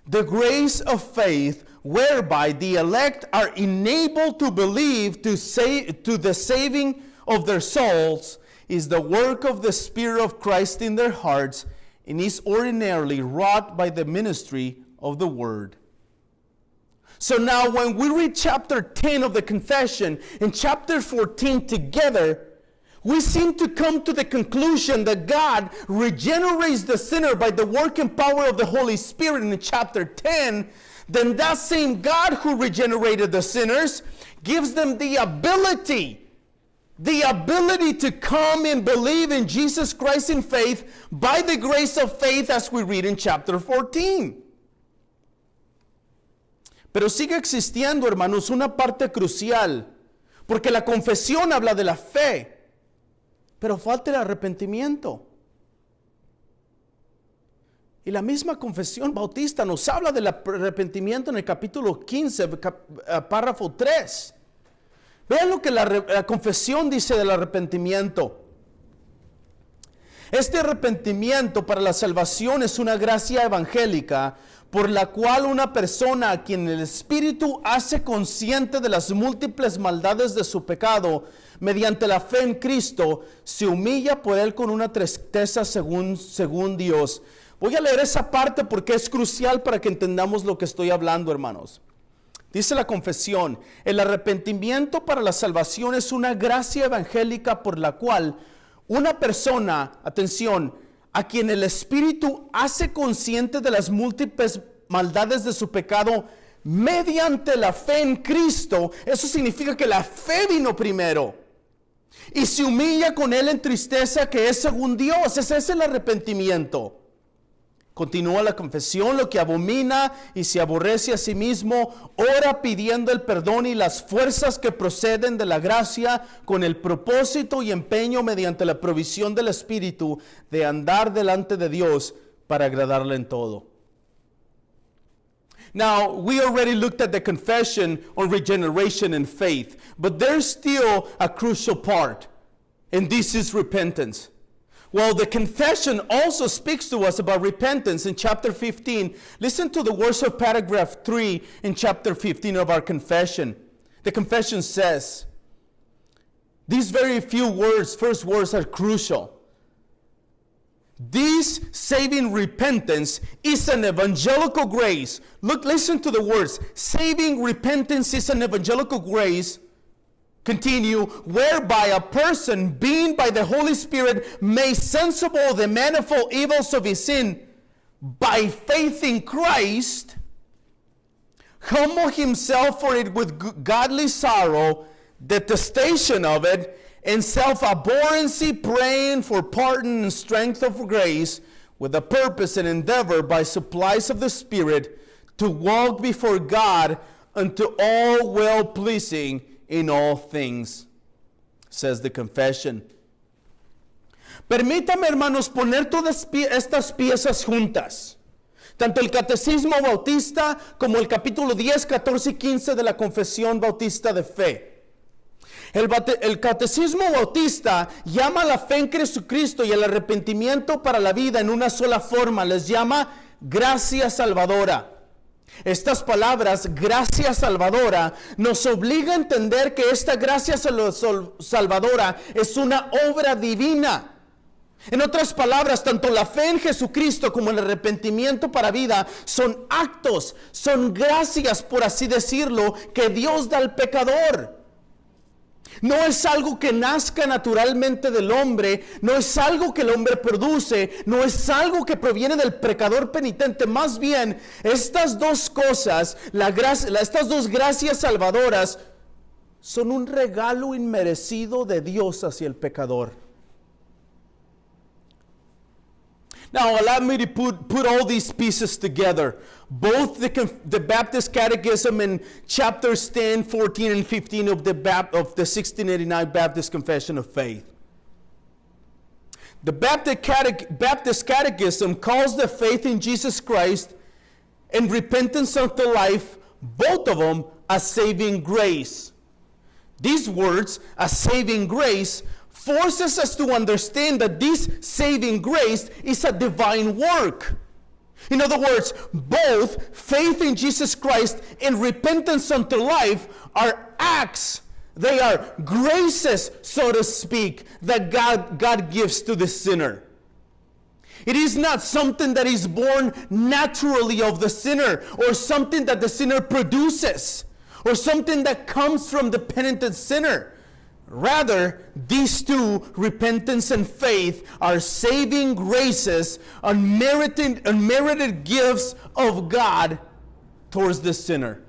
The grace of faith whereby the elect are enabled to believe to the saving of their souls is the work of the Spirit of Christ in their hearts and is ordinarily wrought by the ministry of the Word. So now when we read chapter 10 of the confession and chapter 14 together, we seem to come to the conclusion that God regenerates the sinner by the work and power of the Holy Spirit in chapter 10. Then that same God who regenerated the sinners gives them the ability the ability to come and believe in Jesus Christ in faith by the grace of faith, as we read in chapter 14. Pero sigue existiendo, hermanos, una parte crucial, porque la confesión habla de la fe, pero falta el arrepentimiento. Y la misma confesión bautista nos habla del arrepentimiento en el capítulo 15, párrafo 3. Vean lo que la confesión dice del arrepentimiento. Este arrepentimiento para la salvación es una gracia evangélica por la cual una persona a quien el Espíritu hace consciente de las múltiples maldades de su pecado mediante la fe en Cristo, se humilla por él con una tristeza según Dios. Voy a leer esa parte porque es crucial para que entendamos lo que estoy hablando, hermanos. Dice la confesión: el arrepentimiento para la salvación es una gracia evangélica por la cual una persona, atención, a quien el Espíritu hace consciente de las múltiples maldades de su pecado mediante la fe en Cristo. Eso significa que la fe vino primero. Y se humilla con él en tristeza, que es según Dios. Ese es el arrepentimiento. Continúa la confesión: lo que abomina y se aborrece a sí mismo, ora pidiendo el perdón y las fuerzas que proceden de la gracia, con el propósito y empeño mediante la provisión del Espíritu de andar delante de Dios para agradarle en todo. Now, we already looked at the confession on regeneration and faith, but there's still a crucial part, and this is repentance. Well, the confession also speaks to us about repentance in chapter 15. Listen to the words of paragraph 3 in chapter 15 of our confession. The confession says, these very few words, first words, are crucial. This saving repentance is an evangelical grace. Look, listen to the words. Saving repentance is an evangelical grace. Continue, whereby a person, being by the Holy Spirit, made sensible of the manifold evils of his sin, by faith in Christ, humble himself for it with godly sorrow, detestation of it, and self-abhorrency, praying for pardon and strength of grace, with a purpose and endeavor by supplies of the Spirit, to walk before God unto all well-pleasing in all things, says the confession. Permítame, hermanos, poner todas estas piezas juntas. Tanto el Catecismo Bautista como el capítulo 10, 14 y 15 de la Confesión Bautista de Fe. El Catecismo Bautista llama a la fe en Jesucristo y el arrepentimiento para la vida en una sola forma. Les llama gracia salvadora. Estas palabras, gracia salvadora, nos obliga a entender que esta gracia salvadora es una obra divina. En otras palabras, tanto la fe en Jesucristo como el arrepentimiento para vida son actos, son gracias, por así decirlo, que Dios da al pecador. No es algo que nazca naturalmente del hombre, no es algo que el hombre produce, no es algo que proviene del pecador penitente. Más bien, estas dos cosas, estas dos gracias salvadoras, son un regalo inmerecido de Dios hacia el pecador. Now, allow me to put all these pieces together. Both the Baptist Catechism in chapters 10, 14, and 15 of the 1689 Baptist Confession of Faith. The Baptist Catechism calls the faith in Jesus Christ and repentance unto life, both of them, a saving grace. These words, a saving grace, forces us to understand that this saving grace is a divine work. In other words, both faith in Jesus Christ and repentance unto life are acts. They are graces, so to speak, that God gives to the sinner. It is not something that is born naturally of the sinner, or something that the sinner produces, or something that comes from the penitent sinner. Rather, these two, repentance and faith, are saving graces, unmerited gifts of God towards the sinner.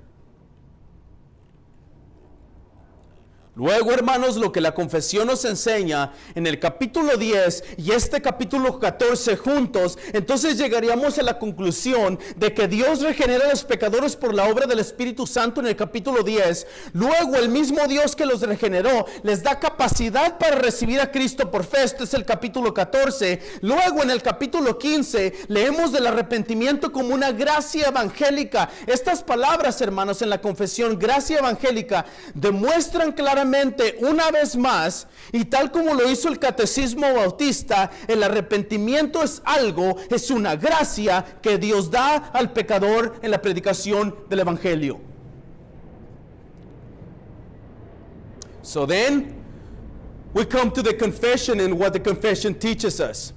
Luego, hermanos, lo que la confesión nos enseña en el capítulo 10 y este capítulo 14 juntos, entonces llegaríamos a la conclusión de que Dios regenera a los pecadores por la obra del Espíritu Santo en el capítulo 10. Luego, el mismo Dios que los regeneró les da capacidad para recibir a Cristo por fe. Este es el capítulo 14. Luego, en el capítulo 15, leemos del arrepentimiento como una gracia evangélica. Estas palabras, hermanos, en la confesión, gracia evangélica, demuestran claramente una vez más, y tal como lo hizo el catecismo bautista, el arrepentimiento es una gracia que Dios da al pecador en la predicación del evangelio. So then we come to the confession and what the confession teaches us.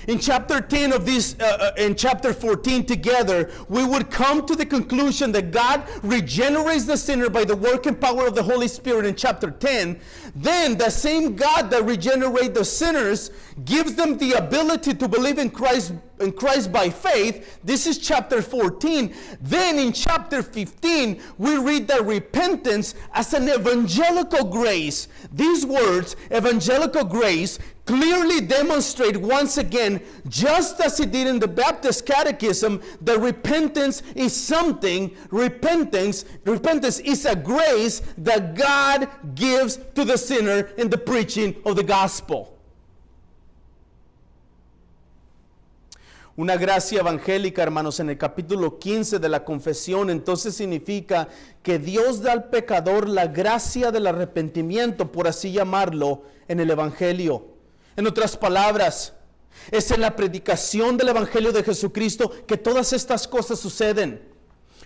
In chapter 10 of this, in chapter 14 together, we would come to the conclusion that God regenerates the sinner by the work and power of the Holy Spirit in chapter 10. Then the same God that regenerates the sinners gives them the ability to believe in Christ by faith. This is chapter 14. Then in chapter 15, we read that repentance as an evangelical grace. These words, evangelical grace, clearly demonstrate once again, just as it did in the Baptist Catechism, that repentance is something, repentance is a grace that God gives to the sinner in the preaching of the gospel. Una gracia evangélica, hermanos, en el capítulo 15 de la confesión, entonces significa que Dios da al pecador la gracia del arrepentimiento, por así llamarlo, en el evangelio. En otras palabras, es en la predicación del evangelio de Jesucristo que todas estas cosas suceden.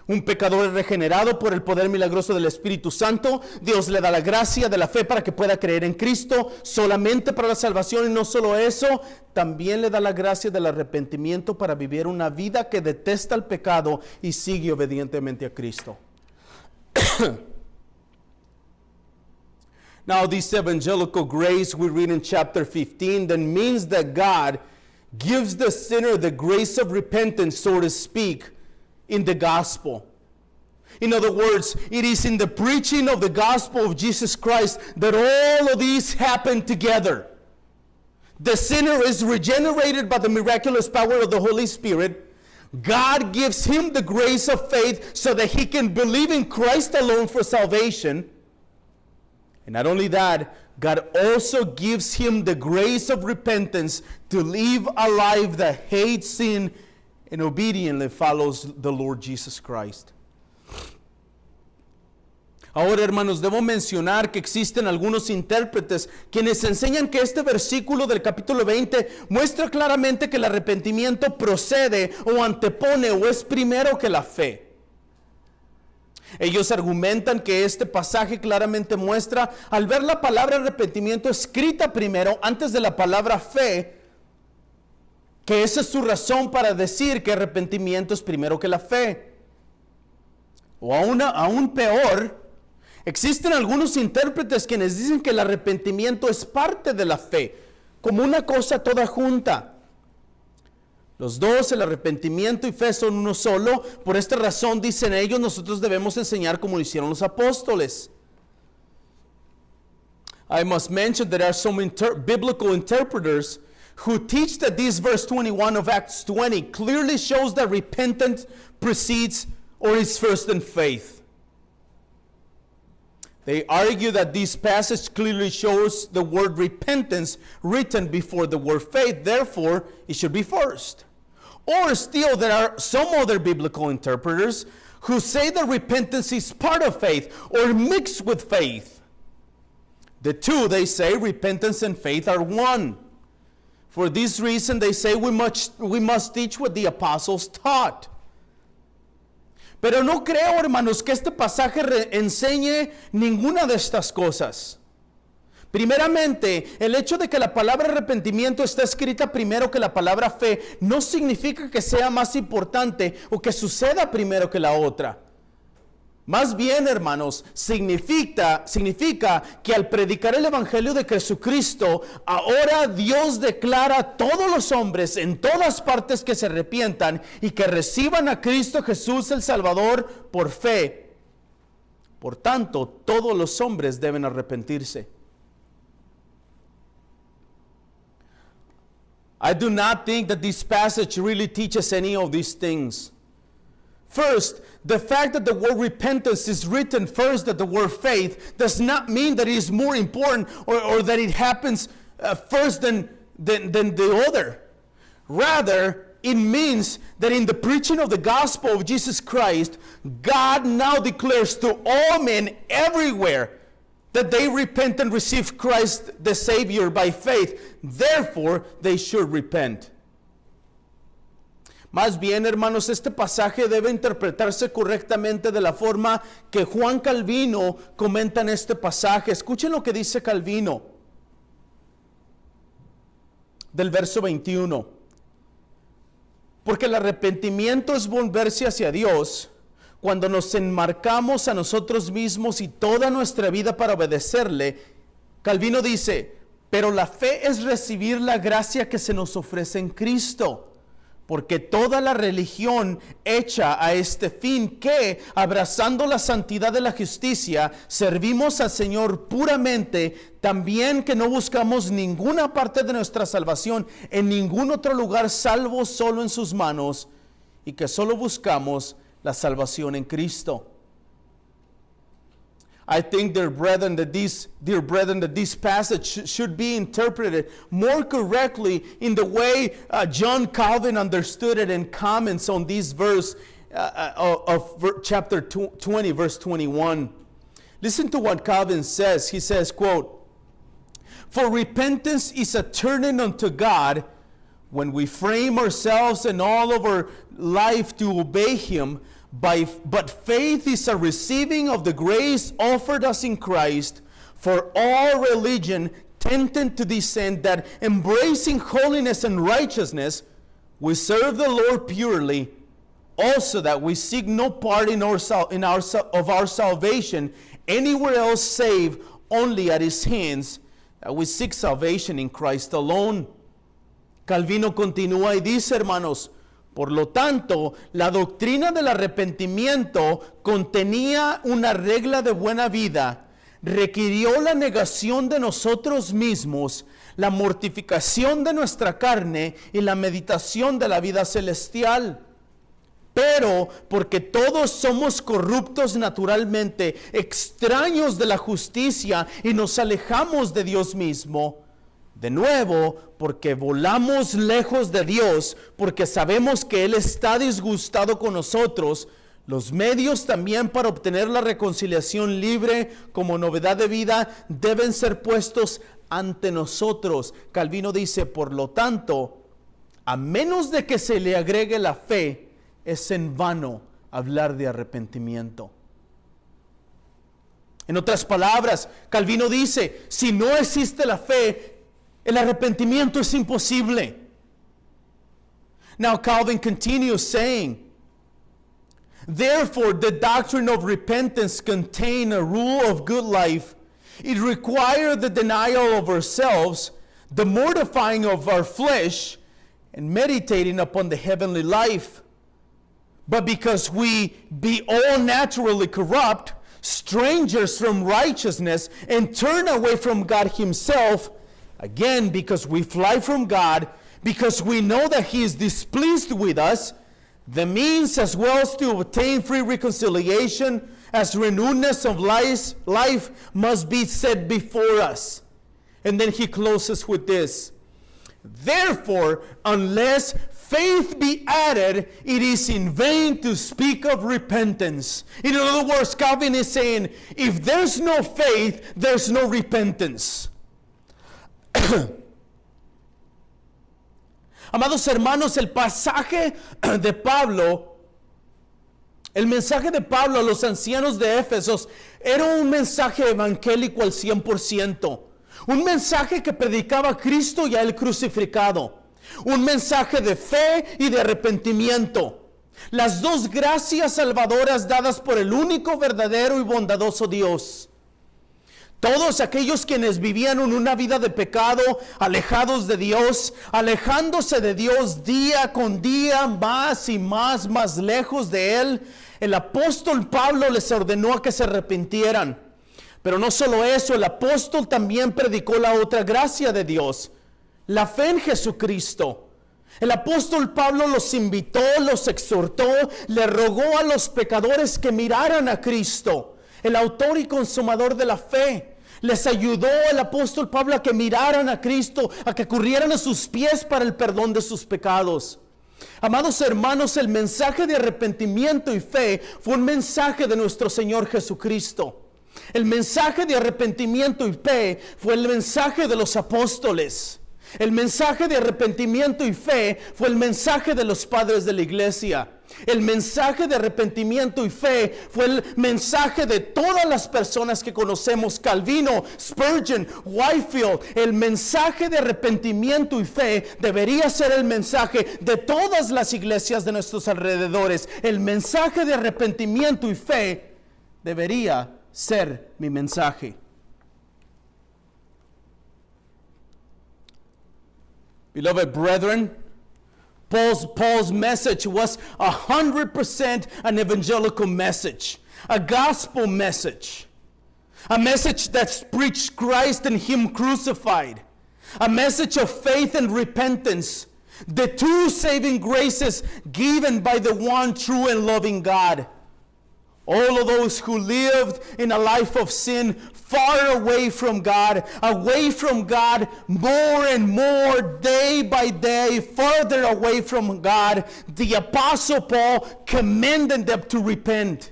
Un pecador es regenerado por el poder milagroso del Espíritu Santo. Dios le da la gracia de la fe para que pueda creer en Cristo solamente para la salvación, y no solo eso, también le da la gracia del arrepentimiento para vivir una vida que detesta el pecado y sigue obedientemente a Cristo. Now, this evangelical grace we read in chapter 15 then means that God gives the sinner the grace of repentance, so to speak, in the gospel. In other words, it is in the preaching of the gospel of Jesus Christ that all of these happen together. The sinner is regenerated by the miraculous power of the Holy Spirit. God gives him the grace of faith so that he can believe in Christ alone for salvation. And not only that, God also gives him the grace of repentance to live a life that hates sin and obediently follows the Lord Jesus Christ. Ahora, hermanos, debo mencionar que existen algunos intérpretes quienes enseñan que este versículo del capítulo 20 muestra claramente que el arrepentimiento procede o antepone o es primero que la fe. Ellos argumentan que este pasaje claramente muestra, al ver la palabra arrepentimiento escrita primero antes de la palabra fe, que esa es su razón para decir que arrepentimiento es primero que la fe. O aún peor, existen algunos intérpretes quienes dicen que el arrepentimiento es parte de la fe, como una cosa toda junta. Los dos, el arrepentimiento y fe, son uno solo. Por esta razón, dicen ellos, nosotros debemos enseñar como lo hicieron los apóstoles. I must mention there are some biblical interpreters who teach that this verse 21 of Acts 20 clearly shows that repentance precedes or is first in faith. They argue that this passage clearly shows the word repentance written before the word faith, therefore it should be first. Or still, there are some other biblical interpreters who say that repentance is part of faith or mixed with faith. The two, they say, repentance and faith are one. For this reason, they say we must teach what the apostles taught. Pero no creo, hermanos, que este pasaje enseñe ninguna de estas cosas. Primeramente, el hecho de que la palabra arrepentimiento está escrita primero que la palabra fe no significa que sea más importante o que suceda primero que la otra. Más bien, hermanos, significa que al predicar el evangelio de Jesucristo, ahora Dios declara a todos los hombres en todas partes que se arrepientan y que reciban a Cristo Jesús el Salvador por fe. Por tanto, todos los hombres deben arrepentirse. I do not think that this passage really teaches any of these things. First, the fact that the word repentance is written first than the word faith does not mean that it is more important or that it happens first than the other. Rather, it means that in the preaching of the gospel of Jesus Christ, God now declares to all men everywhere that they repent and receive Christ the Savior by faith. Therefore, they should repent. Más bien, hermanos, este pasaje debe interpretarse correctamente de la forma que Juan Calvino comenta en este pasaje. Escuchen lo que dice Calvino del verso 21. Porque el arrepentimiento es volverse hacia Dios cuando nos enmarcamos a nosotros mismos y toda nuestra vida para obedecerle. Calvino dice, pero la fe es recibir la gracia que se nos ofrece en Cristo. Porque toda la religión hecha a este fin que, abrazando la santidad de la justicia, servimos al Señor puramente, también que no buscamos ninguna parte de nuestra salvación en ningún otro lugar salvo solo en sus manos, y que solo buscamos la salvación en Cristo. I think, dear brethren, that this passage should be interpreted more correctly in the way John Calvin understood it and comments on this verse of chapter 20, verse 21. Listen to what Calvin says. He says, quote, "For repentance is a turning unto God when we frame ourselves and all of our life to obey Him, but faith is a receiving of the grace offered us in Christ, for all religion tending to this end, that embracing holiness and righteousness, we serve the Lord purely, also that we seek no part of our salvation anywhere else save only at His hands, that we seek salvation in Christ alone." Calvino continúa y dice, hermanos, por lo tanto, la doctrina del arrepentimiento contenía una regla de buena vida, requirió la negación de nosotros mismos, la mortificación de nuestra carne y la meditación de la vida celestial. Pero porque todos somos corruptos naturalmente, extraños de la justicia y nos alejamos de Dios mismo, de nuevo, porque volamos lejos de Dios, porque sabemos que Él está disgustado con nosotros, los medios también para obtener la reconciliación libre como novedad de vida deben ser puestos ante nosotros. Calvino dice, por lo tanto, a menos de que se le agregue la fe, es en vano hablar de arrepentimiento. En otras palabras, Calvino dice, si no existe la fe, el arrepentimiento es imposible. Now Calvin continues saying, therefore the doctrine of repentance contains a rule of good life. It requires the denial of ourselves, the mortifying of our flesh, and meditating upon the heavenly life. But because we be all naturally corrupt, strangers from righteousness, and turn away from God Himself, again, because we fly from God, because we know that He is displeased with us, the means as well as to obtain free reconciliation as renewedness of life must be set before us. And then he closes with this. Therefore, unless faith be added, it is in vain to speak of repentance. In other words, Calvin is saying, if there's no faith, there's no repentance. Amados hermanos, el pasaje de Pablo, el mensaje de Pablo a los ancianos de Éfesos era un mensaje evangélico al 100%, un mensaje que predicaba a Cristo y a Él crucificado, un mensaje de fe y de arrepentimiento, las dos gracias salvadoras dadas por el único verdadero y bondadoso Dios. Todos aquellos quienes vivían en una vida de pecado, alejados de Dios, alejándose de Dios día con día, más y más lejos de Él, El apóstol Pablo les ordenó a que se arrepintieran. Pero no solo eso, el apóstol también predicó la otra gracia de Dios, la fe en Jesucristo. El apóstol Pablo los invitó, los exhortó, le rogó a los pecadores que miraran a Cristo, el autor y consumador de la fe. Les ayudó el apóstol Pablo a que miraran a Cristo, a que corrieran a sus pies para el perdón de sus pecados. Amados hermanos, el mensaje de arrepentimiento y fe fue un mensaje de nuestro Señor Jesucristo. El mensaje de arrepentimiento y fe fue el mensaje de los apóstoles. El mensaje de arrepentimiento y fe fue el mensaje de los padres de la iglesia. El mensaje de arrepentimiento y fe fue el mensaje de todas las personas que conocemos: Calvino, Spurgeon, Whitefield. El mensaje de arrepentimiento y fe debería ser el mensaje de todas las iglesias de nuestros alrededores. El mensaje de arrepentimiento y fe debería ser mi mensaje. Beloved brethren, Paul's message was 100% an evangelical message, a gospel message, a message that preached Christ and Him crucified, a message of faith and repentance, the two saving graces given by the one true and loving God. All of those who lived in a life of sin, far away from God, more and more, day by day, further away from God, the Apostle Paul commended them to repent.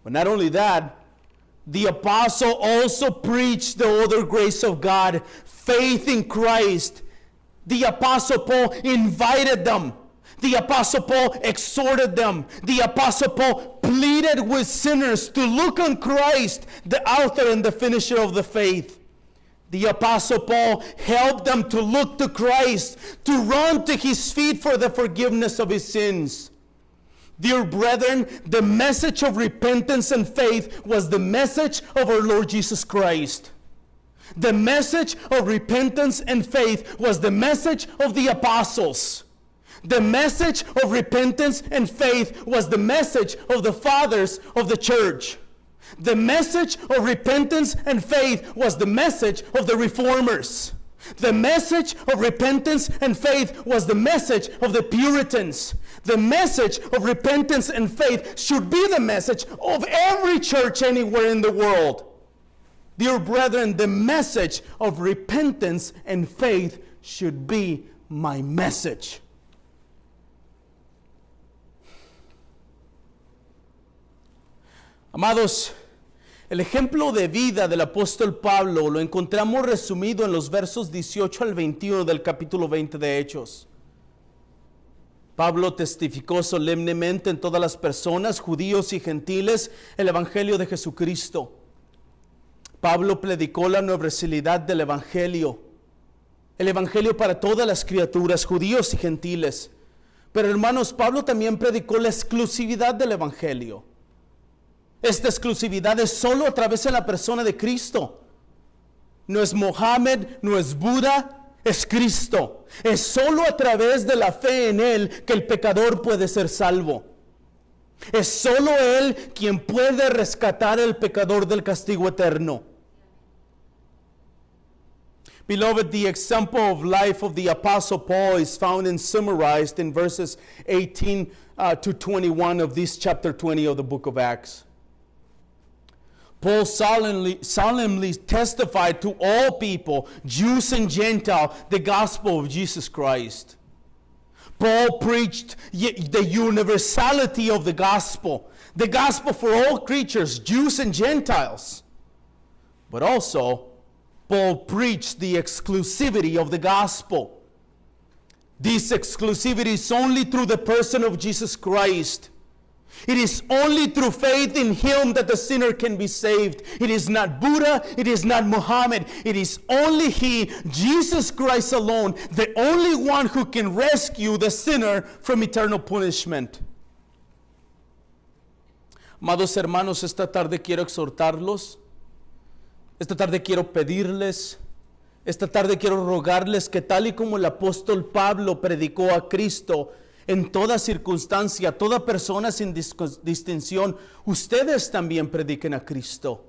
But not only that, the Apostle also preached the other grace of God, faith in Christ. The Apostle Paul invited them. The Apostle Paul exhorted them. The Apostle Paul pleaded with sinners to look on Christ, the author and the finisher of the faith. The Apostle Paul helped them to look to Christ, to run to His feet for the forgiveness of his sins. Dear brethren, the message of repentance and faith was the message of our Lord Jesus Christ. The message of repentance and faith was the message of the apostles. The message of repentance and faith was the message of the fathers of the church. The message of repentance and faith was the message of the reformers. The message of repentance and faith was the message of the Puritans. The message of repentance and faith should be the message of every church anywhere in the world. Dear brethren, the message of repentance and faith should be my message. Amados, el ejemplo de vida del apóstol Pablo lo encontramos resumido en los versos 18 al 21 del capítulo 20 de Hechos. Pablo testificó solemnemente en todas las personas, judíos y gentiles, el evangelio de Jesucristo. Pablo predicó la universalidad del evangelio, el evangelio para todas las criaturas, judíos y gentiles. Pero hermanos, Pablo también predicó la exclusividad del evangelio. Esta exclusividad es solo a través de la persona de Cristo. No es Mohammed, no es Buda, es Cristo. Es solo a través de la fe en Él que el pecador puede ser salvo. Es solo Él quien puede rescatar al pecador del castigo eterno. Beloved, the example of life of the Apostle Paul is found and summarized in verses 18 to 21 of this chapter 20 of the book of Acts. Paul solemnly testified to all people, Jews and Gentiles, the gospel of Jesus Christ. Paul preached the universality of the gospel for all creatures, Jews and Gentiles. But also, Paul preached the exclusivity of the gospel. This exclusivity is only through the person of Jesus Christ. It is only through faith in Him that the sinner can be saved. It is not Buddha, it is not Muhammad. It is only He, Jesus Christ alone, the only one who can rescue the sinner from eternal punishment. Amados hermanos, esta tarde quiero exhortarlos. Esta tarde quiero pedirles. Esta tarde quiero rogarles que tal y como el apóstol Pablo predicó a Cristo, En toda circunstancia, toda persona sin distinción, ustedes también prediquen a Cristo.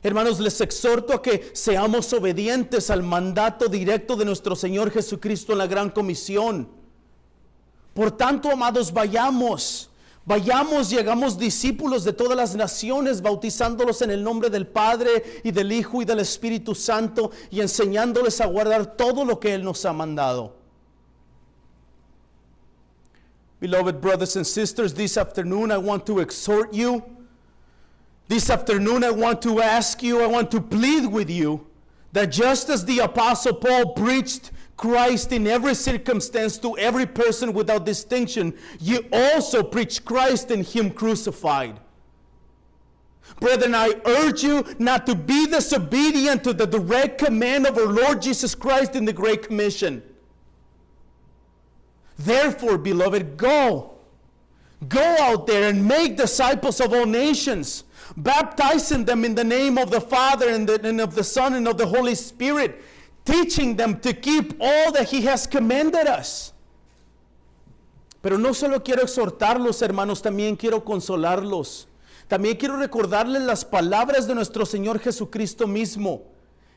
Hermanos, les exhorto a que seamos obedientes al mandato directo de nuestro Señor Jesucristo en la gran comisión. Por tanto, amados, vayamos, y hagamos discípulos de todas las naciones, bautizándolos en el nombre del Padre y del Hijo y del Espíritu Santo, y enseñándoles a guardar todo lo que Él nos ha mandado. Beloved brothers and sisters, this afternoon I want to exhort you. This afternoon I want to ask you, I want to plead with you, that just as the Apostle Paul preached Christ in every circumstance to every person without distinction, you also preach Christ and Him crucified. Brethren, I urge you not to be disobedient to the direct command of our Lord Jesus Christ in the Great Commission. Therefore, beloved, go out there and make disciples of all nations, baptizing them in the name of the Father and of the Son and of the Holy Spirit, teaching them to keep all that He has commanded us. Pero no solo quiero exhortarlos, hermanos, también quiero consolarlos. También quiero recordarles las palabras de nuestro Señor Jesucristo mismo.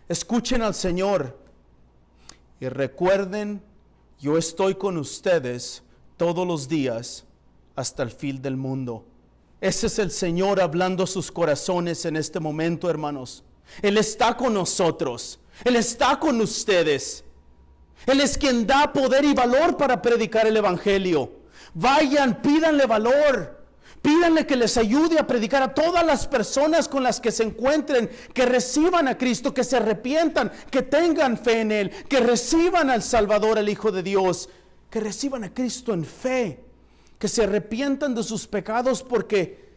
Escuchen al Señor y recuerden, yo estoy con ustedes todos los días hasta el fin del mundo. Ese es el Señor hablando a sus corazones en este momento, hermanos. Él está con nosotros. Él está con ustedes. Él es quien da poder y valor para predicar el Evangelio. Vayan, pídanle valor. Pídanle que les ayude a predicar a todas las personas con las que se encuentren, que reciban a Cristo, que se arrepientan, que tengan fe en Él, que reciban al Salvador, el Hijo de Dios, que reciban a Cristo en fe, que se arrepientan de sus pecados porque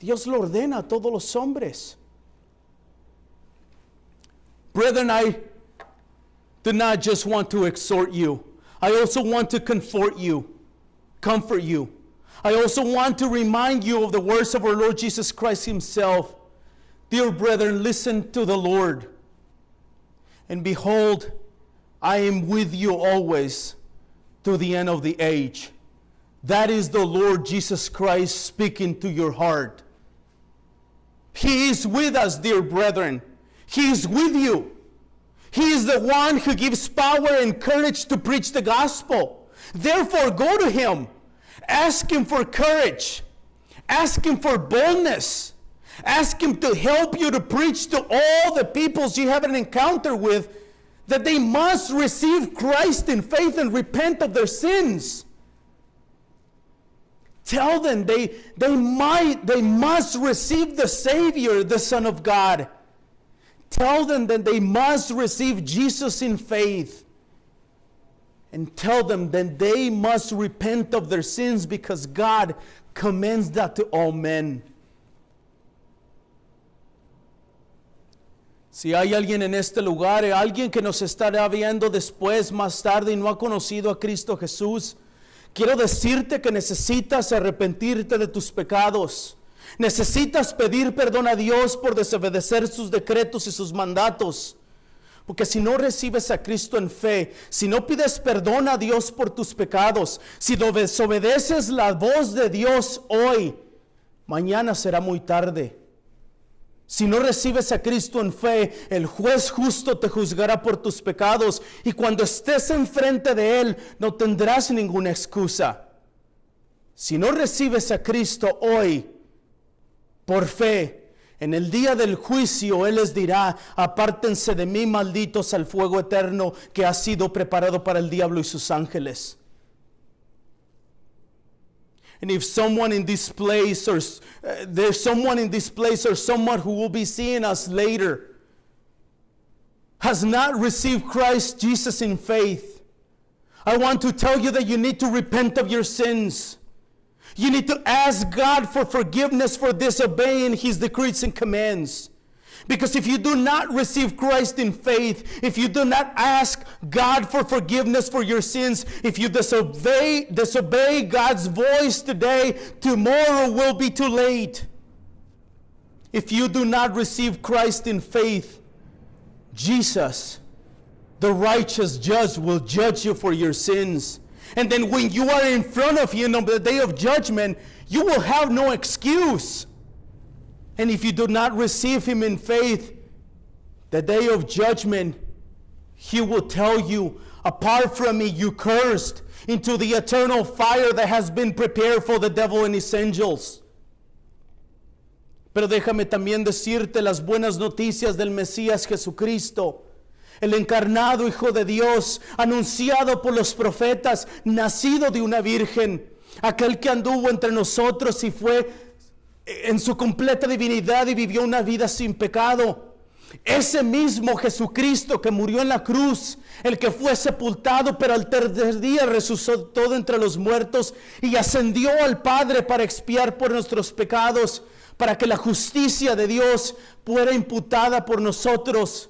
Dios lo ordena a todos los hombres. Brethren, I do not just want to exhort you. I also want to comfort you. I also want to remind you of the words of our Lord Jesus Christ Himself. Dear brethren, listen to the Lord. And behold, I am with you always to the end of the age. That is the Lord Jesus Christ speaking to your heart. He is with us, dear brethren. He is with you. He is the one who gives power and courage to preach the gospel. Therefore, go to Him. Ask Him for courage. Ask Him for boldness. Ask Him to help you to preach to all the peoples you have an encounter with that they must receive Christ in faith and repent of their sins. Tell them they must receive the Savior, the Son of God. Tell them that they must receive Jesus in faith. And tell them that they must repent of their sins because God commends that to all men. Si hay alguien en este lugar, alguien que nos estará viendo después, más tarde, y no ha conocido a Cristo Jesús, quiero decirte que necesitas arrepentirte de tus pecados. Necesitas pedir perdón a Dios por desobedecer sus decretos y sus mandatos. Porque si no recibes a Cristo en fe, si no pides perdón a Dios por tus pecados, si desobedeces la voz de Dios hoy, mañana será muy tarde. Si no recibes a Cristo en fe, el juez justo te juzgará por tus pecados y cuando estés enfrente de Él no tendrás ninguna excusa. Si no recibes a Cristo hoy, por fe, en el día del juicio, Él les dirá, apártense de mí, malditos, al fuego eterno que ha sido preparado para el diablo y sus ángeles. And if someone in this place, or there's someone in this place, or someone who will be seeing us later, has not received Christ Jesus in faith, I want to tell you that you need to repent of your sins. You need to ask God for forgiveness for disobeying His decrees and commands. Because if you do not receive Christ in faith, if you do not ask God for forgiveness for your sins, if you disobey God's voice today, tomorrow will be too late. If you do not receive Christ in faith, Jesus, the righteous judge, will judge you for your sins. And then when you are in front of Him on the day of judgment, you will have no excuse. And if you do not receive Him in faith, the day of judgment, He will tell you, apart from me, you cursed, into the eternal fire that has been prepared for the devil and his angels. Pero déjame también decirte las buenas noticias del Mesías Jesucristo, el encarnado Hijo de Dios, anunciado por los profetas, nacido de una virgen, aquel que anduvo entre nosotros y fue en su completa divinidad y vivió una vida sin pecado. Ese mismo Jesucristo que murió en la cruz, el que fue sepultado, pero al tercer día resucitó entre los muertos y ascendió al Padre para expiar por nuestros pecados, para que la justicia de Dios fuera imputada por nosotros.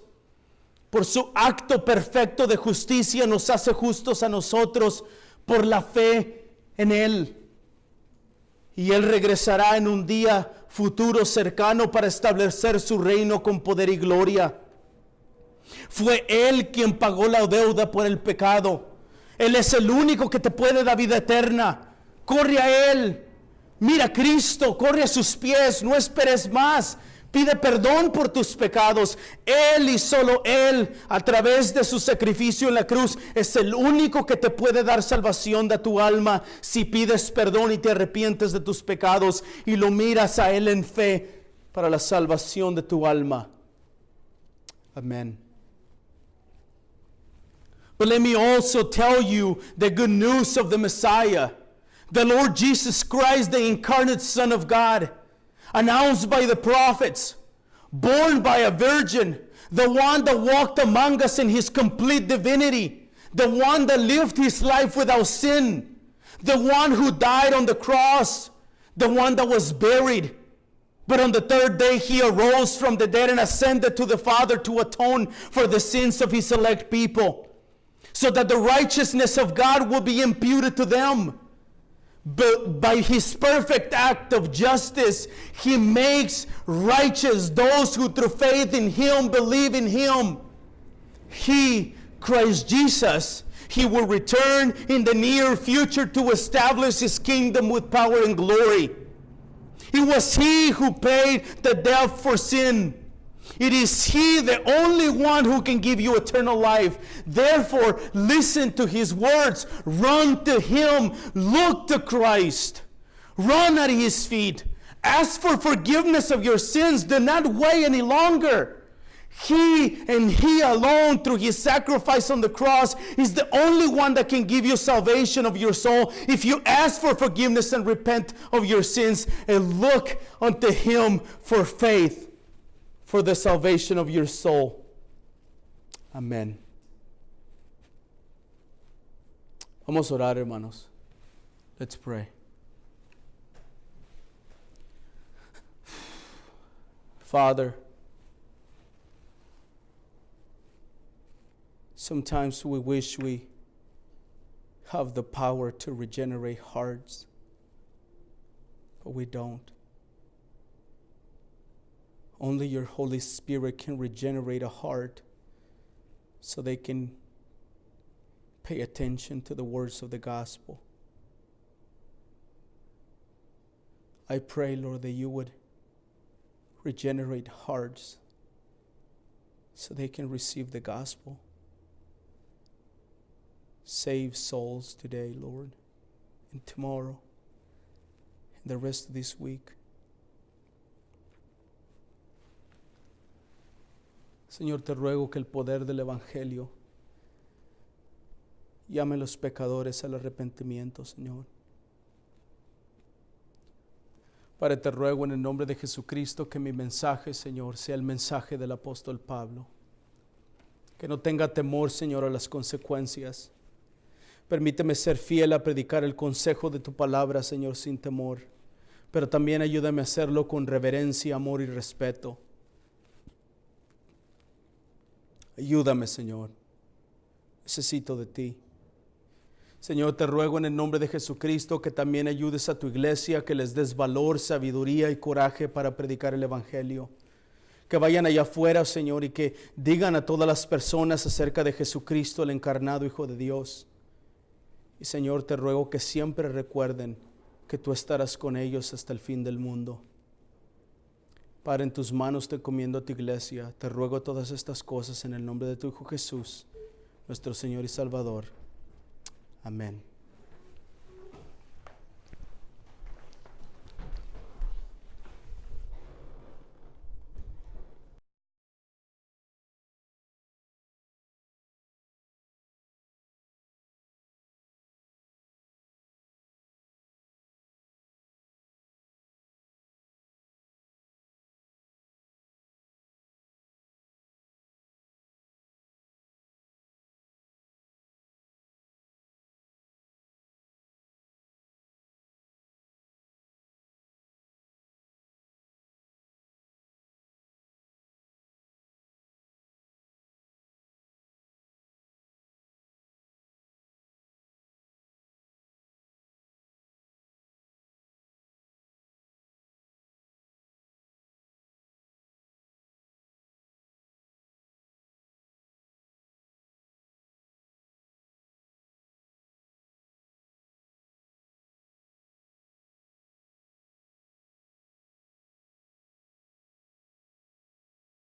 Por su acto perfecto de justicia nos hace justos a nosotros por la fe en Él. Y Él regresará en un día futuro cercano para establecer su reino con poder y gloria. Fue Él quien pagó la deuda por el pecado. Él es el único que te puede dar vida eterna. Corre a Él. Mira a Cristo, corre a sus pies, no esperes más. Pide perdón por tus pecados. Él y solo Él, a través de su sacrificio en la cruz, es el único que te puede dar salvación de tu alma. Si pides perdón y te arrepientes de tus pecados y lo miras a Él en fe para la salvación de tu alma. Amén. But let me also tell you the good news of the Messiah, the Lord Jesus Christ, the incarnate Son of God, announced by the prophets, born by a virgin, the one that walked among us in His complete divinity, the one that lived His life without sin, the one who died on the cross, the one that was buried, but on the third day He arose from the dead and ascended to the Father to atone for the sins of His elect people, so that the righteousness of God will be imputed to them. But by His perfect act of justice, He makes righteous those who through faith in Him believe in Him. He, Christ Jesus, He will return in the near future to establish His kingdom with power and glory. It was He who paid the debt for sin. It is He, the only one who can give you eternal life. Therefore, listen to His words. Run to Him. Look to Christ. Run at His feet. Ask for forgiveness of your sins. Do not wait any longer. He and He alone, through His sacrifice on the cross, is the only one that can give you salvation of your soul. If you ask for forgiveness and repent of your sins and look unto Him for faith, for the salvation of your soul. Amén. Vamos a orar, hermanos. Let's pray. Father, sometimes we wish we have the power to regenerate hearts, but we don't. Only your Holy Spirit can regenerate a heart so they can pay attention to the words of the gospel. I pray, Lord, that you would regenerate hearts so they can receive the gospel. Save souls today, Lord, and tomorrow, and the rest of this week. Señor, te ruego que el poder del Evangelio llame a los pecadores al arrepentimiento, Señor. Padre, te ruego en el nombre de Jesucristo que mi mensaje, Señor, sea el mensaje del apóstol Pablo. Que no tenga temor, Señor, a las consecuencias. Permíteme ser fiel a predicar el consejo de tu palabra, Señor, sin temor. Pero también ayúdame a hacerlo con reverencia, amor y respeto. Ayúdame, Señor. Necesito de ti. Señor, te ruego en el nombre de Jesucristo que también ayudes a tu iglesia, que les des valor, sabiduría y coraje para predicar el Evangelio. Que vayan allá afuera, Señor, y que digan a todas las personas acerca de Jesucristo, el encarnado Hijo de Dios. Y Señor, te ruego que siempre recuerden que tú estarás con ellos hasta el fin del mundo. Padre, en tus manos te encomiendo a tu iglesia. Te ruego todas estas cosas en el nombre de tu Hijo Jesús, nuestro Señor y Salvador. Amén.